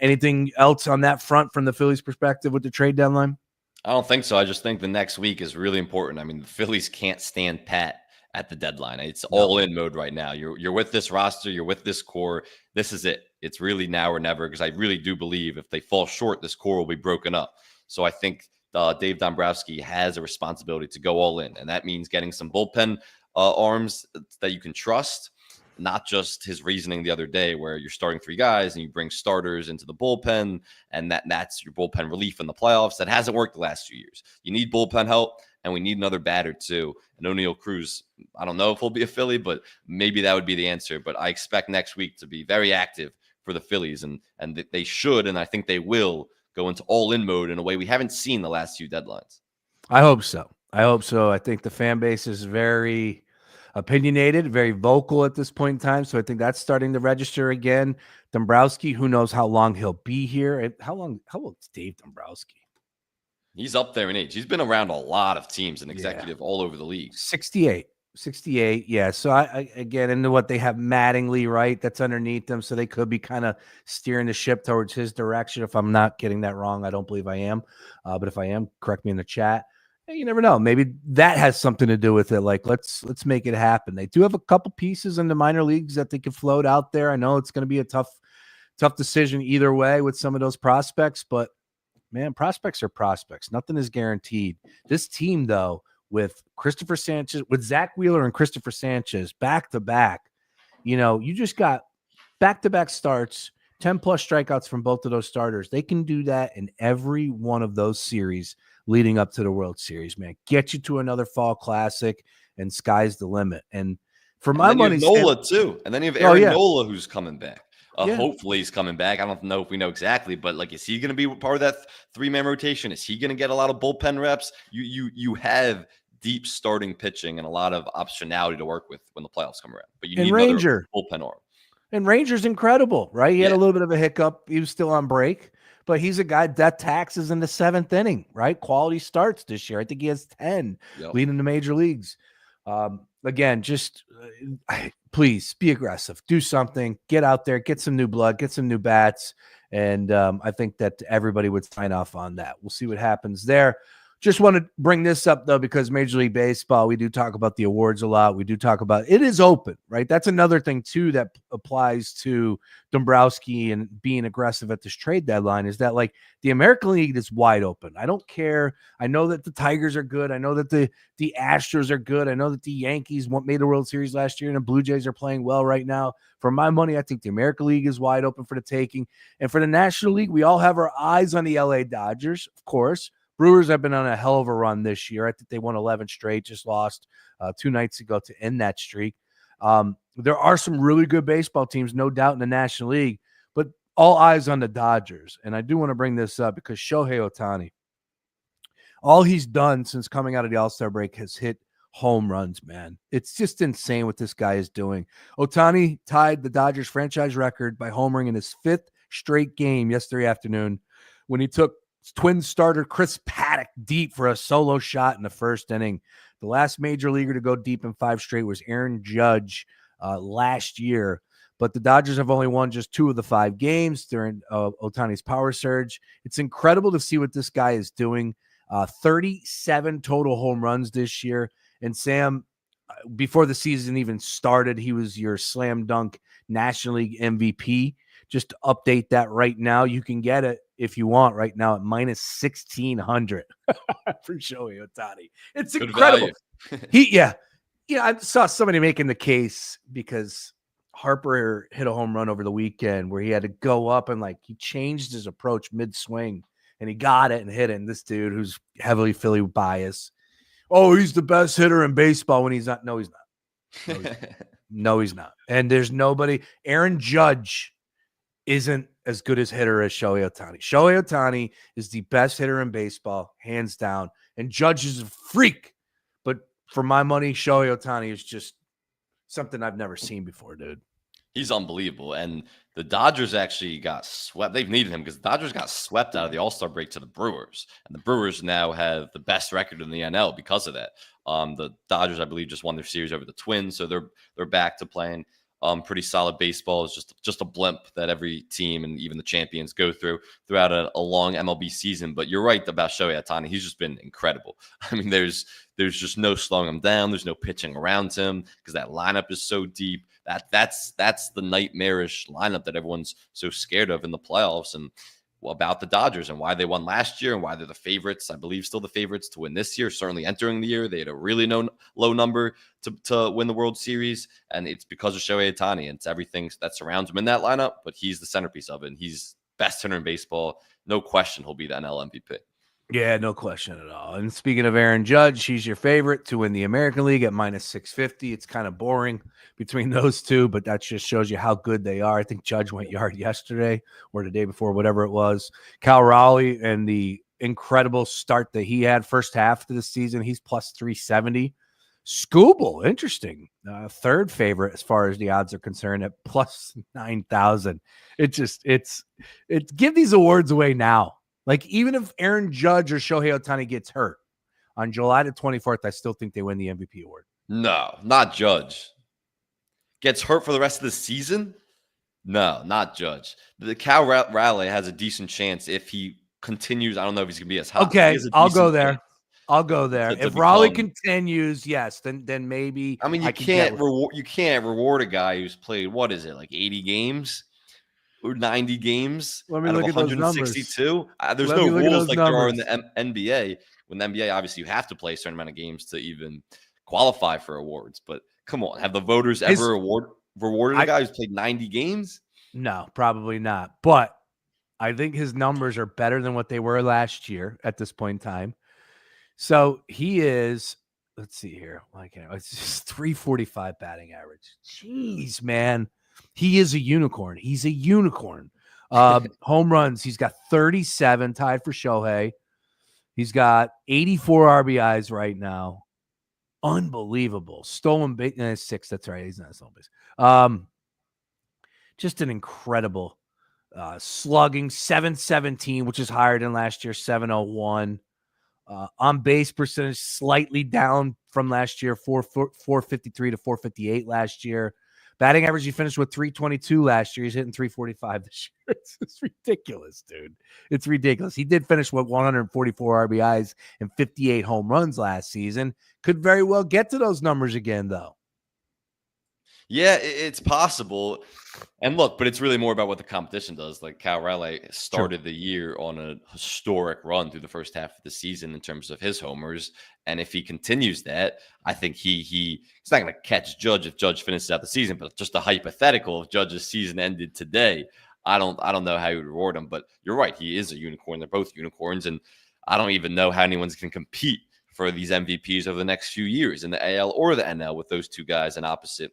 Anything else on that front from the Phillies perspective with the trade deadline? I don't think so. I just think the next week is really important. I mean, the Phillies can't stand pat at the deadline. It's No. all in mode right now. You're with this roster, you're with this core. This is it. It's really now or never, because I really do believe if they fall short, this core will be broken up. So I think Dave Dombrowski has a responsibility to go all in, and that means getting some bullpen arms that you can trust. Not just his reasoning the other day, where you're starting three guys and you bring starters into the bullpen, and that's your bullpen relief in the playoffs. That hasn't worked the last few years. You need bullpen help, and we need another batter too. And O'Neill Cruz, I don't know if he'll be a Philly, but maybe that would be the answer. But I expect next week to be very active for the Phillies, and they should, and I think they will go into all-in mode in a way we haven't seen the last few deadlines. I hope so. I hope so. I think the fan base is very opinionated, very vocal at this point in time. So I think that's starting to register again. Dombrowski, who knows how long he'll be here? How old is Dave Dombrowski? He's up there in age. He's been around a lot of teams and executive all over the league. 68. 68. Yeah. So I again, into what they have Mattingly, right? That's underneath them. So they could be kind of steering the ship towards his direction. If I'm not getting that wrong, I don't believe I am. But if I am, correct me in the chat. Hey, you never know. Maybe that has something to do with it. Like, let's make it happen. They do have a couple pieces in the minor leagues that they can float out there. I know it's going to be a tough decision either way with some of those prospects, but man, prospects are prospects. Nothing is guaranteed. This team, though, with Christopher Sanchez, with Zach Wheeler and Christopher Sanchez back to back, you just got back to back starts, 10 plus strikeouts from both of those starters. They can do that in every one of those series leading up to the World Series, man. Get you to another fall classic, and sky's the limit. And for my money, Nola too. And then you have Aaron Nola, who's coming back. Hopefully he's coming back. I don't know if we know exactly, but like, is he going to be part of that three-man rotation? Is he going to get a lot of bullpen reps? You have deep starting pitching and a lot of optionality to work with when the playoffs come around. But you need another bullpen arm. And Ranger's incredible, right? He had a little bit of a hiccup. He was still on break, but he's a guy that taxes in the seventh inning, right? Quality starts this year. I think he has 10 leading the major leagues. Again, just please be aggressive. Do something. Get out there. Get some new blood. Get some new bats. And I think that everybody would sign off on that. We'll see what happens there. Just want to bring this up, though, because Major League Baseball, we do talk about the awards a lot. We do talk about it is open, right? That's another thing, too, that applies to Dombrowski and being aggressive at this trade deadline is that, like, the American League is wide open. I don't care. I know that the Tigers are good. I know that the Astros are good. I know that the Yankees made the World Series last year, and the Blue Jays are playing well right now. For my money, I think the American League is wide open for the taking. And for the National League, we all have our eyes on the LA Dodgers, of course. Brewers have been on a hell of a run this year. I think they won 11 straight, just lost 2 nights ago to end that streak. There are some really good baseball teams, no doubt, in the National League, but all eyes on the Dodgers. And I do want to bring this up because Shohei Ohtani, all he's done since coming out of the All-Star break has hit home runs, man. It's just insane what this guy is doing. Ohtani tied the Dodgers franchise record by homering in his 5th straight game yesterday afternoon when he took Twins starter Chris Paddock deep for a solo shot in the first inning. The last major leaguer to go deep in 5 straight was Aaron Judge last year. But the Dodgers have only won just 2 of the 5 games during Ohtani's power surge. It's incredible to see what this guy is doing. 37 total home runs this year. And Sam, before the season even started, he was your slam dunk National League MVP. Just to update that right now. You can get it if you want right now at minus 1,600 for Shohei Ohtani. It's good, incredible. I saw somebody making the case because Harper hit a home run over the weekend where he had to go up and he changed his approach mid-swing and he got it and hit it. And this dude who's heavily Philly biased, oh, he's the best hitter in baseball when he's not. No, he's not. No, he's not. And there's nobody. Aaron Judge isn't as good as hitter as Shohei Ohtani. Shohei Ohtani is the best hitter in baseball, hands down. And Judge is a freak. But for my money, Shohei Ohtani is just something I've never seen before, dude. He's unbelievable. And the Dodgers actually got swept. They've needed him because the Dodgers got swept out of the All-Star break to the Brewers. And the Brewers now have the best record in the NL because of that. The Dodgers, I believe, just won their series over the Twins. So they're back to playing. pretty solid baseball. Is just a blimp that every team and even the champions go throughout a long MLB season. But you're right about Shohei Ohtani. He's just been incredible. I mean, there's just no slowing him down. There's no pitching around him because that lineup is so deep. That's the nightmarish lineup that everyone's so scared of in the playoffs. And about the Dodgers and why they won last year and why they're the favorites. I believe still the favorites to win this year. Certainly entering the year, they had a really low number to win the World Series, and it's because of Shohei Ohtani. And it's everything that surrounds him in that lineup, but he's the centerpiece of it. And he's best hitter in baseball. No question he'll be the NL MVP. Yeah, no question at all. And speaking of Aaron Judge, she's your favorite to win the American League at minus 650. It's kind of boring between those two, but that just shows you how good they are. I think Judge went yard yesterday or the day before, whatever it was. Cal Raleigh and the incredible start that he had first half of the season, he's plus 370. Skubal, interesting. Third favorite as far as the odds are concerned at plus 9,000. It's give these awards away now. Like, even if Aaron Judge or Shohei Ohtani gets hurt on July the 24th, I still think they win the MVP award. No, not Judge. Gets hurt for the rest of the season? No, not Judge. The Cal Raleigh has a decent chance if he continues. I don't know if he's going to be as hot. Okay, I'll go there. If Raleigh continues, yes, then maybe. I mean, you can't reward a guy who's played, what is it, like 80 games? Or 90 games Let me out look of at those 162. There's no rules like there are in the NBA. When the NBA, obviously, you have to play a certain amount of games to even qualify for awards. But come on, have the voters ever rewarded a guy who's played 90 games? No, probably not. But I think his numbers are better than what they were last year at this point in time. So he is, let's see here. It's just 345 batting average. Jeez, man. He is a unicorn. He's a unicorn. Home runs, he's got 37, tied for Shohei. He's got 84 RBIs right now. Unbelievable. Stolen base, 6. That's right. He's not a stolen base. Just an incredible slugging, 717, which is higher than last year, 701. On base percentage slightly down from last year, 453 to 458 last year. Batting average, he finished with 322 last year. He's hitting 345 this year. It's ridiculous, dude. It's ridiculous. He did finish with 144 RBIs and 58 home runs last season. Could very well get to those numbers again, though. Yeah, it's possible. And look, but it's really more about what the competition does. Like Cal Raleigh started the year on a historic run through the first half of the season in terms of his homers. And if he continues that, I think he's not going to catch Judge if Judge finishes out the season, but just a hypothetical if Judge's season ended today, I don't know how you would reward him. But you're right, he is a unicorn. They're both unicorns, and I don't even know how anyone's going to compete for these MVPs over the next few years in the AL or the NL with those two guys in opposite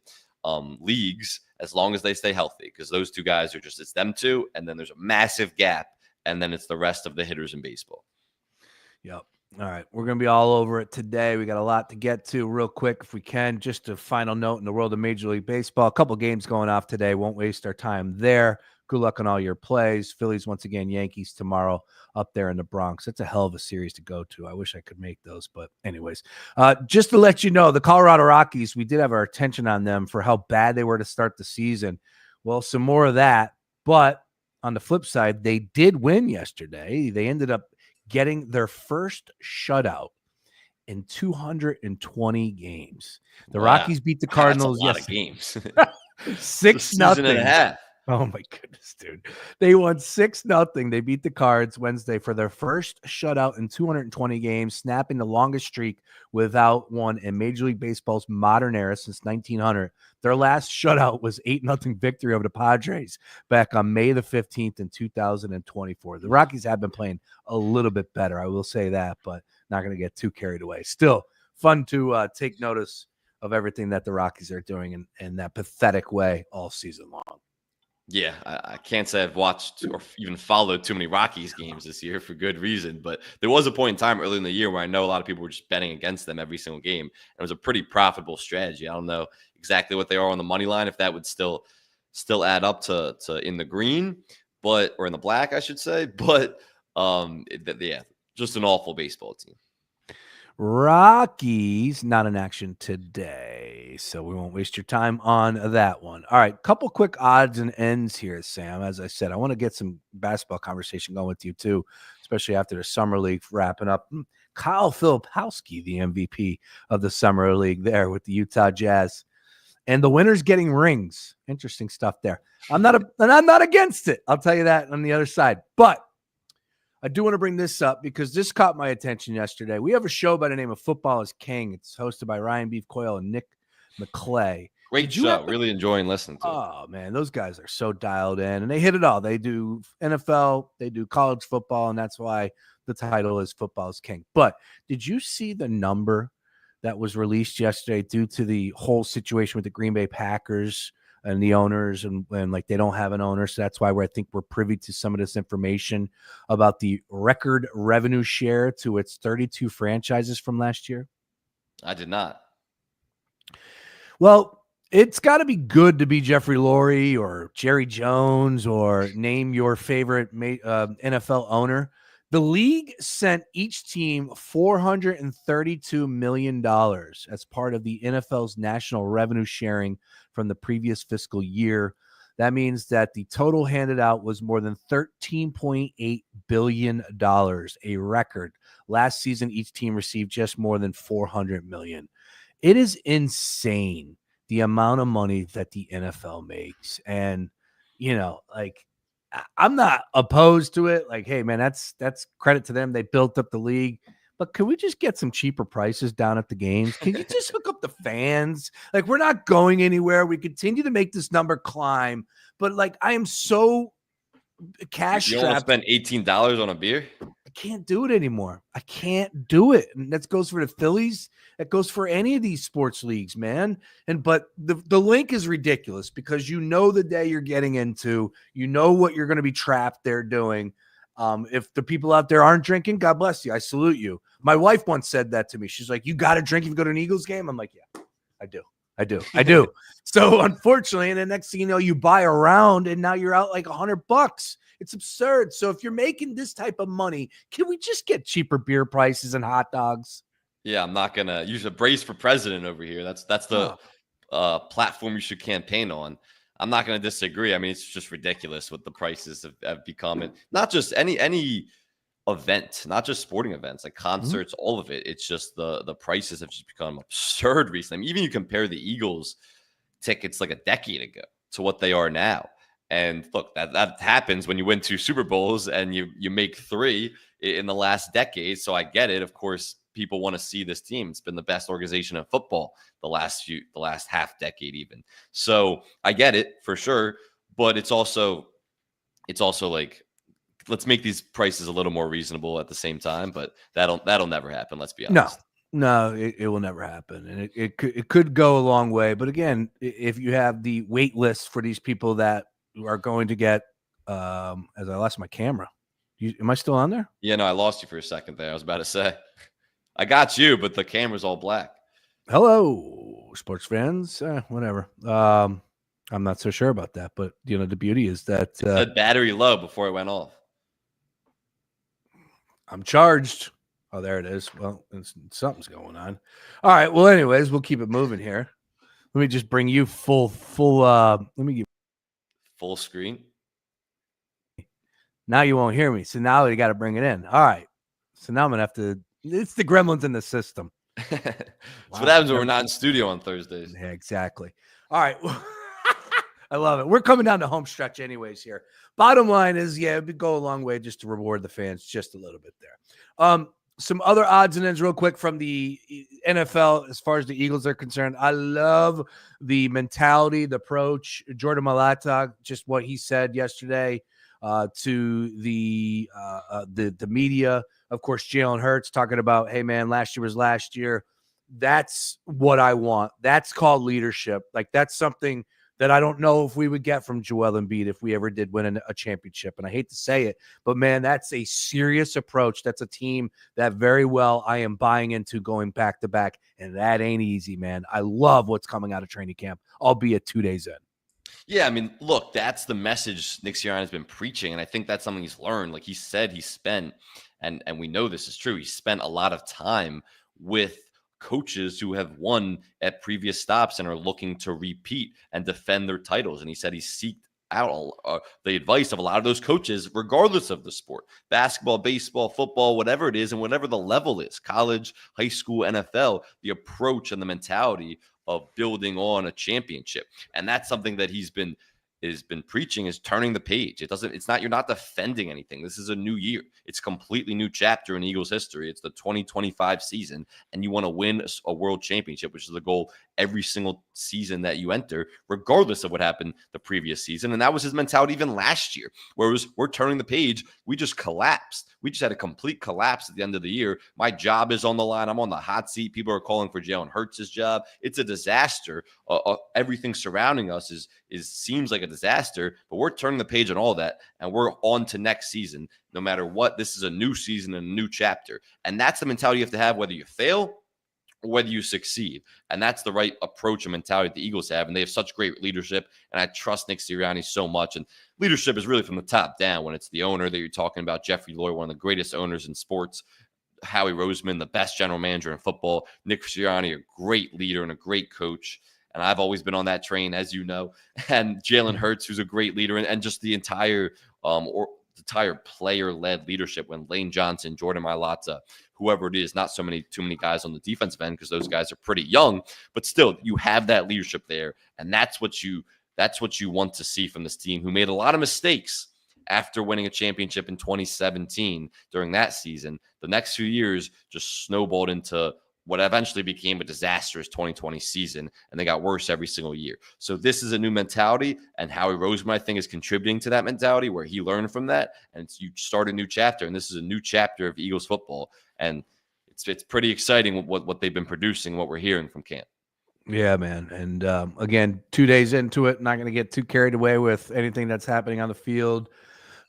leagues, as long as they stay healthy, because those two guys are just, it's them two, and then there's a massive gap, and then it's the rest of the hitters in baseball. Yep. All right. We're going to be all over it today. We got a lot to get to real quick if we can. Just a final note in the world of Major League Baseball. A couple games going off today. Won't waste our time there. Good luck on all your plays. Phillies once again, Yankees tomorrow up there in the Bronx. That's a hell of a series to go to. I wish I could make those, but anyways, just to let you know, the Colorado Rockies, we did have our attention on them for how bad they were to start the season. Well, some more of that, but on the flip side, they did win yesterday. They ended up getting their first shutout in 220 games. The Rockies beat the Cardinals yesterday. That's a lot of games. 6-0. Oh my goodness, dude. They won 6-0. They beat the Cards Wednesday for their first shutout in 220 games, snapping the longest streak without one in Major League Baseball's modern era since 1900. Their last shutout was 8-0 victory over the Padres back on May the 15th in 2024. The Rockies have been playing a little bit better, I will say that, but not going to get too carried away. Still fun to take notice of everything that the Rockies are doing in that pathetic way all season long. Yeah, I can't say I've watched or even followed too many Rockies games this year for good reason, but there was a point in time early in the year where I know a lot of people were just betting against them every single game. It was a pretty profitable strategy. I don't know exactly what they are on the money line, if that would still add up to in the green, or in the black, I should say. But yeah, just an awful baseball team. Rockies not in action today, so we won't waste your time on that one. All right, couple quick odds and ends here, Sam. As I said, I want to get some basketball conversation going with you too, especially after the summer league wrapping up. Kyle Filipowski, the MVP of the summer league, there with the Utah Jazz, and the winners getting rings. Interesting stuff there. I'm not against it. I'll tell you that on the other side, but I do want to bring this up because this caught my attention yesterday. We have a show by the name of Football is King. It's hosted by Ryan Beef Coyle and Nick McClay. Great show. Really enjoying listening to it. Oh, man, those guys are so dialed in, and they hit it all. They do NFL, they do college football, and that's why the title is Football is King. But did you see the number that was released yesterday due to the whole situation with the Green Bay Packers and the owners and like they don't have an owner? So that's why I think we're privy to some of this information about the record revenue share to its 32 franchises from last year. I did not. Well, it's got to be good to be Jeffrey Lurie or Jerry Jones or name your favorite NFL owner. The league sent each team $432 million as part of the NFL's national revenue sharing from the previous fiscal year. That means that the total handed out was more than $13.8 billion, a record. Last season, each team received just more than $400 million. It is insane the amount of money that the NFL makes. And, like, I'm not opposed to it. Like, hey, man, that's credit to them. They built up the league. But can we just get some cheaper prices down at the games? Can you just hook up the fans? Like, we're not going anywhere. We continue to make this number climb. But, like, I am so cash strapped. You want to spend $18 on a beer? I can't do it anymore. I can't do it. And that goes for the Phillies. That goes for any of these sports leagues, man. But the link is ridiculous because you know the day you're getting into, you know what you're going to be trapped there doing. If the people out there aren't drinking, God bless you. I salute you. My wife once said that to me. She's like, you got to drink if you go to an Eagles game? I'm like, yeah, I do. So unfortunately, and the next thing you know, you buy a round and now you're out like $100. It's absurd. So if you're making this type of money, can we just get cheaper beer prices and hot dogs? Yeah, I'm not gonna use a brace for president over here. That's the platform you should campaign on. I'm not gonna disagree. I mean, it's just ridiculous what the prices have become, and not just any event, not just sporting events, like concerts, all of it. It's just the prices have just become absurd recently. I mean, even you compare the Eagles tickets like a decade ago to what they are now. And look, that happens when you win 2 Super Bowls and you make 3 in the last decade. So I get it. Of course, people want to see this team. It's been the best organization in football the last half decade even. So I get it for sure. But it's also like, let's make these prices a little more reasonable at the same time. But that'll never happen. Let's be honest. No, it will never happen. And it could go a long way. But again, if you have the wait list for these people that are going to get, as I lost my camera. Am I still on there? Yeah, no, I lost you for a second there. I was about to say, I got you, but the camera's all black. Hello, sports fans. Whatever. I'm not so sure about that, but the beauty is that it said battery low before it went off. I'm charged. Oh, there it is. Well, something's going on. All right. Well, anyways, we'll keep it moving here. Let me just bring you full. Let me give full screen. Now you won't hear me. So now you got to bring it in. All right. So now I'm going to have to, it's the gremlins in the system. That's what happens when we're not in studio on Thursdays. Yeah, exactly. All right. I love it. We're coming down the home stretch anyways here. Bottom line is, yeah, it would go a long way just to reward the fans just a little bit there. Some other odds and ends real quick from the NFL as far as the Eagles are concerned. I love the mentality, the approach. Jordan Mailata, just what he said yesterday to the media. Of course, Jalen Hurts talking about, hey, man, last year was last year. That's what I want. That's called leadership. Like, that's something that I don't know if we would get from Joel Embiid if we ever did win a championship. And I hate to say it, but, man, that's a serious approach. That's a team that very well I am buying into going back to back, and that ain't easy, man. I love what's coming out of training camp, albeit 2 days in. Yeah, I mean, look, that's the message Nick Sirianni has been preaching, and I think that's something he's learned. Like he said, he spent, and we know this is true, he spent a lot of time with coaches who have won at previous stops and are looking to repeat and defend their titles. And he said he seeked out the advice of a lot of those coaches, regardless of the sport, basketball, baseball, football, whatever it is, and whatever the level is, college, high school, NFL, the approach and the mentality of building on a championship. And that's something that he's been preaching, is turning the page. You're not defending anything. This is a new year. It's a completely new chapter in Eagles history. It's the 2025 season, and you want to win a world championship, which is the goal every single season that you enter, regardless of what happened the previous season. And that was his mentality even last year, where it was, we're turning the page. We just collapsed. We just had a complete collapse at the end of the year. My job is on the line. I'm on the hot seat. People are calling for Jalen Hurts' job. It's a disaster. Everything surrounding us seems like a disaster, but we're turning the page on all that, and we're on to next season. No matter what, this is a new season and a new chapter. And that's the mentality you have to have, whether you fail or whether you succeed. And that's the right approach and mentality the Eagles have. And they have such great leadership. And I trust Nick Sirianni so much. And leadership is really from the top down. When it's the owner that you're talking about, Jeffrey Lurie, one of the greatest owners in sports, Howie Roseman, the best general manager in football, Nick Sirianni, a great leader and a great coach. And I've always been on that train, as you know. And Jalen Hurts, who's a great leader, and just the entire player-led leadership, when Lane Johnson, Jordan Mailata, whoever it is, not too many guys on the defensive end, because those guys are pretty young, but still you have that leadership there. And that's what you want to see from this team, who made a lot of mistakes after winning a championship in 2017 during that season. The next few years just snowballed into what eventually became a disastrous 2020 season, and they got worse every single year. So this is a new mentality, and Howie Roseman, I think, is contributing to that mentality, where he learned from that, and you start a new chapter, and this is a new chapter of Eagles football, and it's pretty exciting what they've been producing, what we're hearing from camp. Yeah, man. And again, 2 days into it, not going to get too carried away with anything that's happening on the field.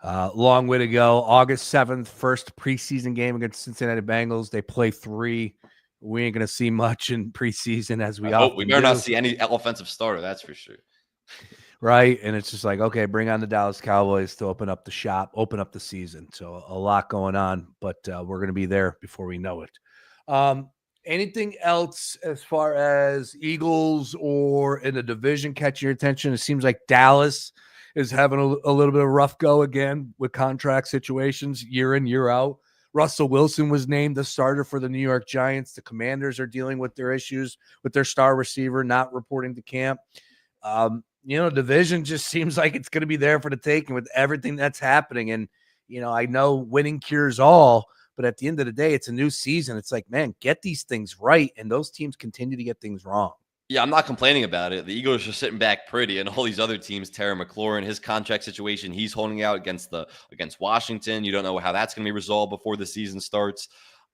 Long way to go. August 7th, first preseason game against Cincinnati Bengals. They play 3. We ain't going to see much in preseason, as we often we better do. not see any offensive starter, that's for sure. Right. And it's just like, okay, bring on the Dallas Cowboys to open up the shop, open up the season. So a lot going on, but we're going to be there before we know it. Anything else as far as Eagles or in the division catch your attention? It seems like Dallas is having a little bit of rough go again with contract situations year in, year out. Russell Wilson was named the starter for the New York Giants. The Commanders are dealing with their issues with their star receiver not reporting to camp. Division just seems like it's going to be there for the taking with everything that's happening. And, I know winning cures all, but at the end of the day, it's a new season. It's like, man, get these things right. And those teams continue to get things wrong. Yeah, I'm not complaining about it. The Eagles are sitting back pretty, and all these other teams, Terry McLaurin, his contract situation, he's holding out against Washington. You don't know how that's going to be resolved before the season starts.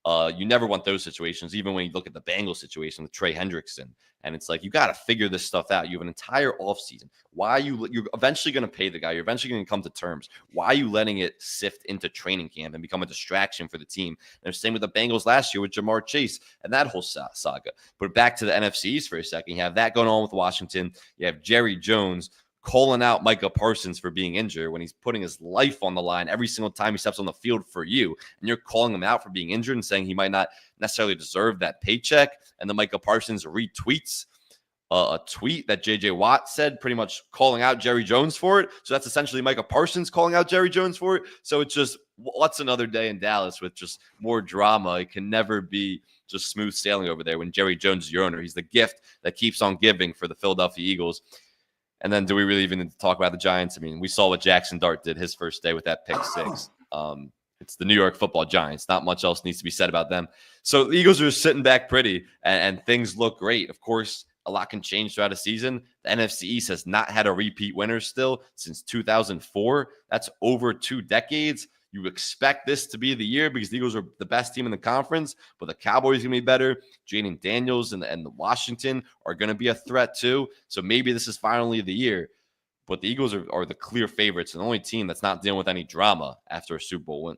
You never want those situations, even when you look at the Bengals situation with Trey Hendrickson. And it's like, you got to figure this stuff out. You have an entire offseason. Why you're eventually going to pay the guy. You're eventually going to come to terms. Why are you letting it sift into training camp and become a distraction for the team? And the same with the Bengals last year with Jamar Chase and that whole saga. But back to the NFCs for a second. You have that going on with Washington. You have Jerry Jones calling out Micah Parsons for being injured when he's putting his life on the line every single time he steps on the field for you. And you're calling him out for being injured and saying he might not necessarily deserve that paycheck. And then Micah Parsons retweets a tweet that J.J. Watt said, pretty much calling out Jerry Jones for it. So that's essentially Micah Parsons calling out Jerry Jones for it. So it's just, what's another day in Dallas with just more drama? It can never be just smooth sailing over there when Jerry Jones is your owner. He's the gift that keeps on giving for the Philadelphia Eagles. And then do we really even need to talk about the Giants? I mean, we saw what Jackson Dart did his first day with that pick 6. It's the New York Football Giants. Not much else needs to be said about them. So the Eagles are sitting back pretty, and things look great. Of course, a lot can change throughout a season. The NFC East has not had a repeat winner still since 2004. That's over 2 decades. You expect this to be the year because the Eagles are the best team in the conference, but the Cowboys are going to be better. Jaden Daniels and the Washington are going to be a threat too. So maybe this is finally the year. But the Eagles are the clear favorites and the only team that's not dealing with any drama after a Super Bowl win.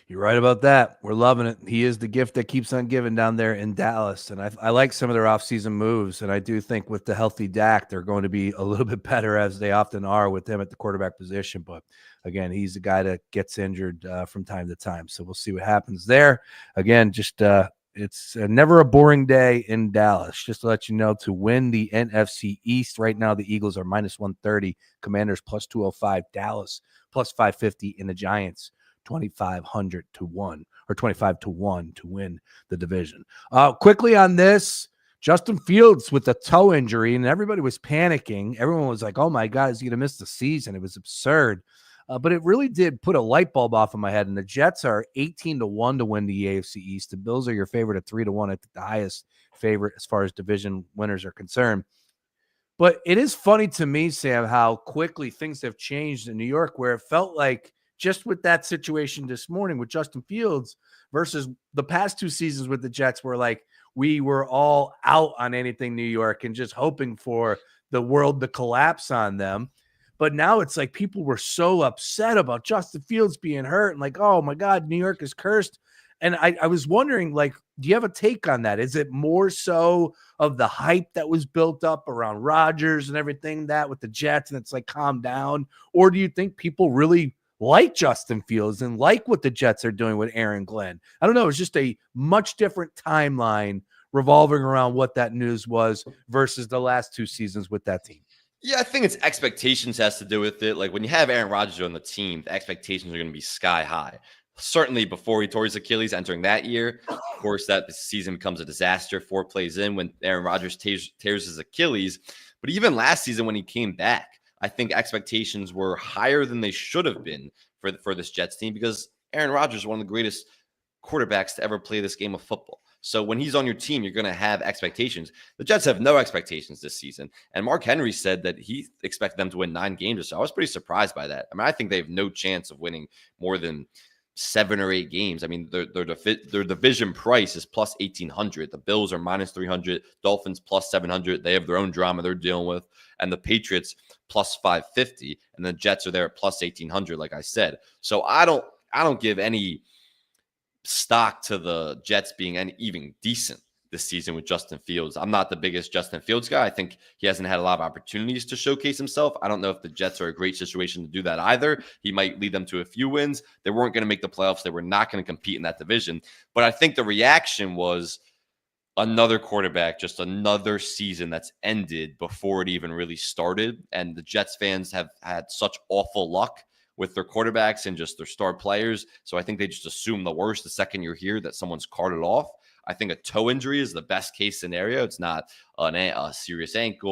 You're right about that. We're loving it. He is the gift that keeps on giving down there in Dallas. And I like some of their offseason moves. And I do think with the healthy Dak, they're going to be a little bit better, as they often are with him at the quarterback position. But again, he's the guy that gets injured from time to time. So we'll see what happens there. Again, just It's never a boring day in Dallas. Just to let you know, to win the NFC East right now, the Eagles are minus 130, Commanders plus 205, Dallas plus 550, and the Giants 2,500 to 1 or 25 to 1 to win the division. Quickly on this, Justin Fields with a toe injury, and everybody was panicking. Everyone was like, oh my God, is he going to miss the season? It was absurd. But it really did put a light bulb off in my head. And the Jets are 18 to 1 to win the AFC East. The Bills are your favorite at 3 to 1. I think the highest favorite as far as division winners are concerned. But it is funny to me, Sam, how quickly things have changed in New York, where it felt like just with that situation this morning with Justin Fields versus the past 2 seasons with the Jets, where like we were all out on anything New York and just hoping for the world to collapse on them. But now it's like people were so upset about Justin Fields being hurt and like, oh my God, New York is cursed. And I was wondering, like, do you have a take on that? Is it more so of the hype that was built up around Rodgers and everything that with the Jets and it's like calm down? Or do you think people really like Justin Fields and like what the Jets are doing with Aaron Glenn? I don't know. It's just a much different timeline revolving around what that news was versus the last 2 seasons with that team. Yeah, I think it's expectations has to do with it. Like when you have Aaron Rodgers on the team, the expectations are going to be sky high. Certainly before he tore his Achilles entering that year. Of course, that season becomes a disaster 4 plays in when Aaron Rodgers tears his Achilles. But even last season when he came back, I think expectations were higher than they should have been for this Jets team because Aaron Rodgers is one of the greatest quarterbacks to ever play this game of football. So when he's on your team, you're going to have expectations. The Jets have no expectations this season. And Mark Henry said that he expected them to win 9 games or so. I was pretty surprised by that. I mean, I think they have no chance of winning more than 7 or 8 games. I mean, their division price is plus 1,800. The Bills are minus 300. Dolphins plus 700. They have their own drama they're dealing with. And the Patriots plus 550. And the Jets are there at plus 1,800, like I said. So I don't give any stock to the Jets being even decent this season with Justin Fields. I'm not the biggest Justin Fields guy. I think he hasn't had a lot of opportunities to showcase himself. I don't know if the Jets are a great situation to do that either. He might lead them to a few wins. They weren't going to make the playoffs. They were not going to compete in that division. But I think the reaction was another quarterback, just another season that's ended before it even really started. And the Jets fans have had such awful luck with their quarterbacks and just their star players. So I think they just assume the worst the second you're here that someone's carted off. I think a toe injury is the best case scenario. It's not a serious ankle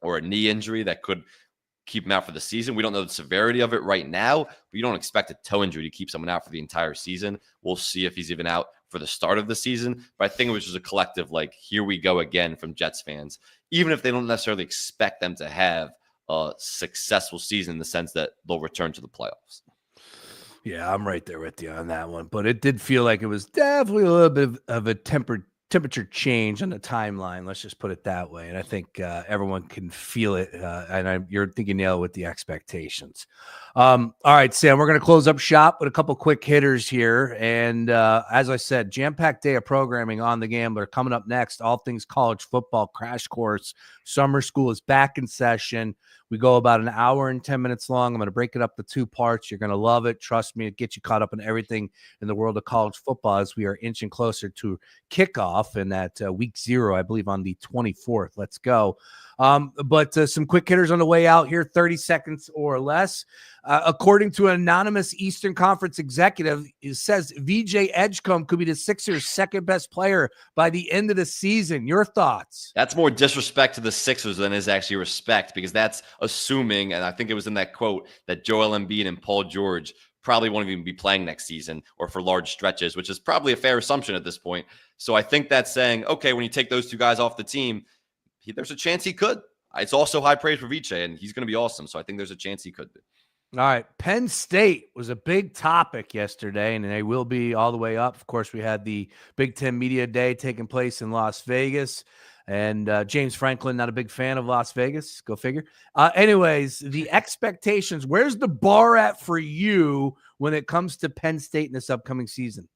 or a knee injury that could keep him out for the season. We don't know the severity of it right now, but you don't expect a toe injury to keep someone out for the entire season. We'll see if he's even out for the start of the season. But I think it was just a collective, like, here we go again from Jets fans, even if they don't necessarily expect them to have a successful season in the sense that they'll return to the playoffs. Yeah, I'm right there with you on that one. But it did feel like it was definitely a little bit of a temperature change on the timeline. Let's just put it that way. And I think everyone can feel it. You're thinking nail with the expectations. All right, Sam, we're going to close up shop with a couple quick hitters here. And as I said, jam-packed day of programming on The Gambler. Coming up next, all things college football crash course. Summer school is back in session. We go about an hour and 10 minutes long. I'm going to break it up to 2 parts. You're going to love it. Trust me, it gets you caught up in everything in the world of college football as we are inching closer to kickoff in that week 0, I believe, on the 24th. Let's go. But some quick hitters on the way out here, 30 seconds or less. According to an anonymous Eastern Conference executive, it says VJ Edgecombe could be the Sixers' second best player by the end of the season. Your thoughts? That's more disrespect to the Sixers than is actually respect, because that's assuming, and I think it was in that quote, that Joel Embiid and Paul George probably won't even be playing next season or for large stretches, which is probably a fair assumption at this point. So I think that's saying, okay, when you take those 2 guys off the team, there's a chance he could. It's also high praise for VJ, and he's going to be awesome. So I think there's a chance he could be. All right. Penn State was a big topic yesterday, and they will be all the way up. Of course, we had the Big Ten Media Day taking place in Las Vegas, and James Franklin, not a big fan of Las Vegas. Go figure. Anyways, the expectations, where's the bar at for you when it comes to Penn State in this upcoming season?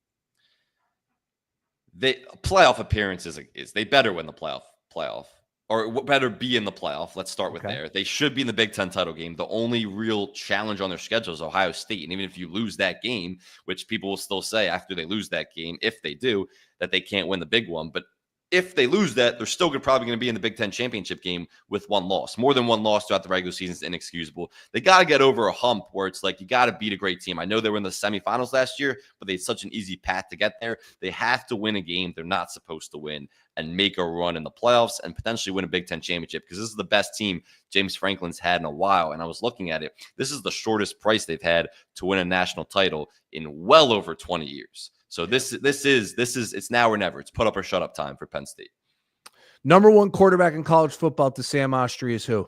Playoff appearances is they better win the playoff. or better be in the playoff. Let's start with Okay. there. They should be in the Big Ten title game. The only real challenge on their schedule is Ohio State. And even if you lose that game, which people will still say after they lose that game, if they do, that they can't win the big one. But if they lose that, they're still probably going to be in the Big Ten championship game with one loss. More than one loss throughout the regular season is inexcusable. They got to get over a hump where it's like you got to beat a great team. I know they were in the semifinals last year, but they had such an easy path to get there. They have to win a game they're not supposed to win and make a run in the playoffs and potentially win a Big Ten championship, because this is the best team James Franklin's had in a while. And I was looking at it. This is the shortest price they've had to win a national title in well over 20 years. So this is it's now or never. It's put up or shut up time for Penn State. Number one quarterback in college football to Sam Oshtry is who?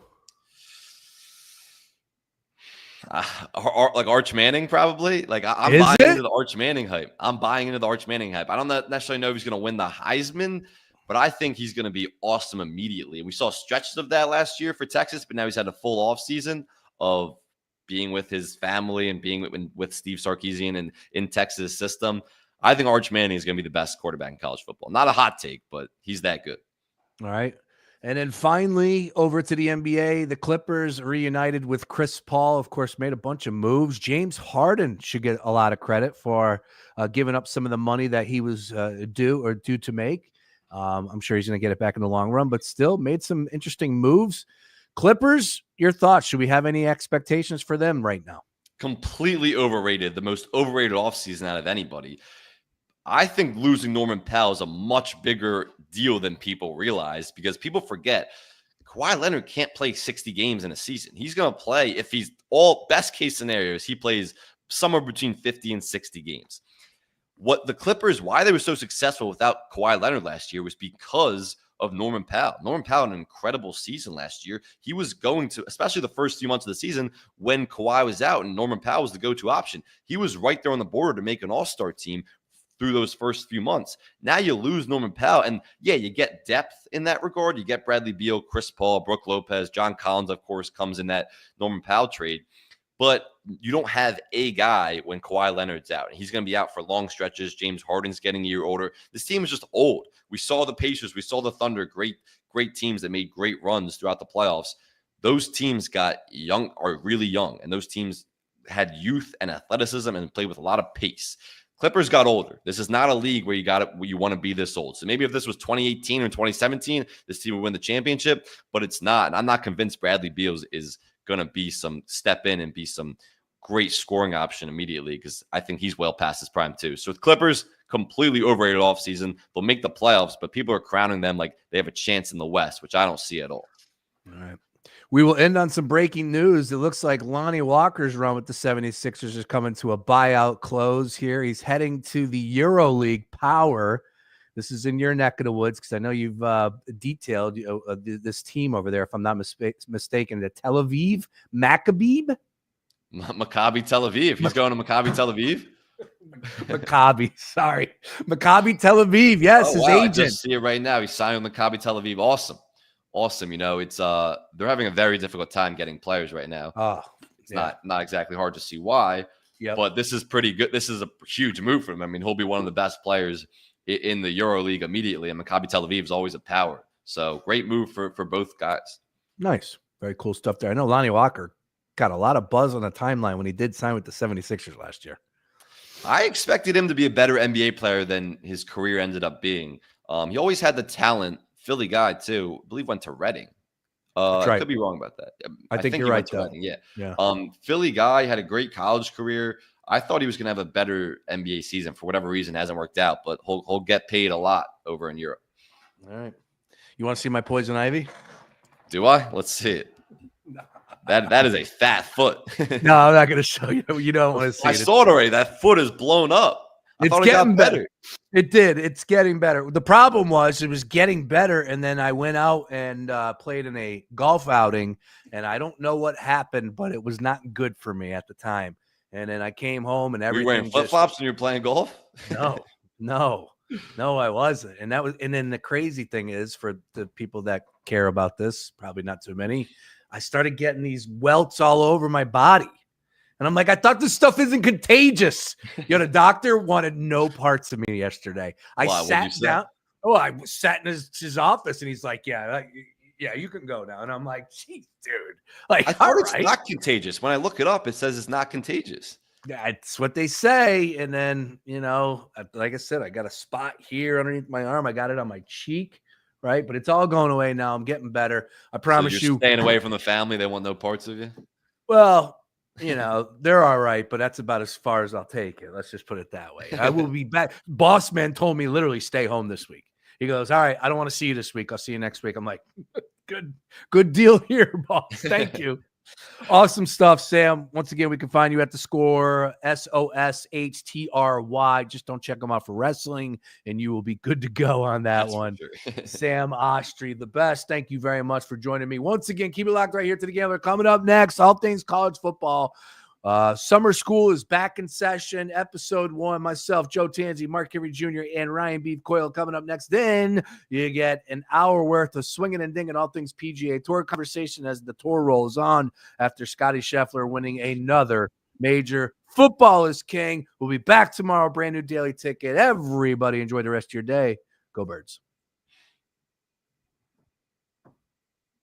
Like Arch Manning, probably. Like I'm buying into the Arch Manning hype. I don't necessarily know if he's going to win the Heisman, but I think he's going to be awesome immediately. We saw stretches of that last year for Texas, but now he's had a full offseason of being with his family and being with Steve Sarkisian and in Texas system. I think Arch Manning is going to be the best quarterback in college football. Not a hot take, but he's that good. All right. And then finally, over to the NBA, the Clippers reunited with Chris Paul, of course, made a bunch of moves. James Harden should get a lot of credit for giving up some of the money that he was due to make. I'm sure he's going to get it back in the long run, but still made some interesting moves. Clippers, your thoughts? Should we have any expectations for them right now? Completely overrated. The most overrated offseason out of anybody. I think losing Norman Powell is a much bigger deal than people realize, because people forget Kawhi Leonard can't play 60 games in a season. He's going to play, if he's all best case scenarios, he plays somewhere between 50 and 60 games. What the Clippers, why they were so successful without Kawhi Leonard last year was because of Norman Powell. Norman Powell had an incredible season last year. He was going to, especially the first few months of the season when Kawhi was out and Norman Powell was the go-to option. He was right there on the border to make an all-star team through those first few months. Now you lose Norman Powell, and yeah, you get depth in that regard. You get Bradley Beal, Chris Paul, Brook Lopez, John Collins, of course, comes in that Norman Powell trade. But you don't have a guy when Kawhi Leonard's out. He's going to be out for long stretches. James Harden's getting a year older. This team is just old. We saw the Pacers. We saw the Thunder, great teams that made great runs throughout the playoffs. Those teams got young, are really young, and those teams had youth and athleticism and played with a lot of pace. Clippers got older. This is not a league where you want to be this old. So maybe if this was 2018 or 2017, this team would win the championship, but it's not. And I'm not convinced Bradley Beal is going to be some step in and be some great scoring option immediately, because I think he's well past his prime too. So with Clippers, completely overrated offseason. They'll make the playoffs, but people are crowning them like they have a chance in the West, which I don't see at all. All right. We will end on some breaking news. It looks like Lonnie Walker's run with the 76ers is coming to a buyout close here. He's heading to the EuroLeague Power. This is in your neck of the woods, because I know you've detailed this team over there, if I'm not mistaken, the Tel Aviv Maccabi? Maccabi Tel Aviv. He's going to Maccabi Tel Aviv? Maccabi, sorry. Maccabi Tel Aviv, yes, his agent. I just see it right now. He's signed with Maccabi Tel Aviv. Awesome. You know, it's they're having a very difficult time getting players right now. It's not exactly hard to see why. But this is pretty good. This is a huge move for him. I mean, he'll be one of the best players in the EuroLeague immediately, and Maccabi Tel Aviv is always a power. So great move for both guys. Nice. Very cool stuff there. I know Lonnie Walker got a lot of buzz on the timeline when he did sign with the 76ers last year. I expected him to be a better NBA player than his career ended up being. He always had the talent. Philly guy too. I believe went to Reading. Right. I could be wrong about that. I think you're right though. Yeah. Philly guy, had a great college career. I thought he was going to have a better NBA season. For whatever reason, hasn't worked out, but he'll get paid a lot over in Europe. All right. You want to see my poison ivy? Do I? Let's see it. That is a fat foot. No, I'm not going to show you. You don't want to see it. I saw it already. That foot is blown up. I thought it got better. It did. It's getting better. The problem was it was getting better, and then I went out and played in a golf outing, and I don't know what happened, but it was not good for me at the time. And then I came home and everything. Were you wearing flip-flops when you were playing golf? No, I wasn't. And then the crazy thing is, for the people that care about this, probably not too many, I started getting these welts all over my body. And I'm like, I thought this stuff isn't contagious. The doctor wanted no parts of me yesterday. I sat down. I sat in his office, and he's like, yeah, yeah, you can go now. And I'm like, geez, dude. Like, I all thought it's right. not contagious. When I look it up, it says it's not contagious. That's what they say. And then, like I said, I got a spot here underneath my arm. I got it on my cheek, right? But it's all going away now. I'm getting better. I So promise you're you. staying away from the family. They want no parts of you. Well, they're all right, but that's about as far as I'll take it. Let's just put it that way. I will be back. Boss man told me literally stay home this week. He goes, all right, I don't want to see you this week. I'll see you next week. I'm like, good deal here, boss. Thank you. Awesome stuff, Sam. Once again, we can find you at the Score, SOSHTRY. Just don't check them out for wrestling, and you will be good to go on that That's one. for sure. Sam Oshtry, the best. Thank you very much for joining me. Once again, keep it locked right here to the Gambler. Coming up next, all things college football. Summer school is back in session. Episode 1, myself, Joe Tanzi, Mark Henry Jr., and Ryan Beef Coyle coming up next. Then you get an hour worth of swinging and dinging all things PGA Tour conversation as the tour rolls on after Scotty Scheffler winning another major. Football is king. We'll be back tomorrow. Brand new daily ticket. Everybody enjoy the rest of your day. Go Birds.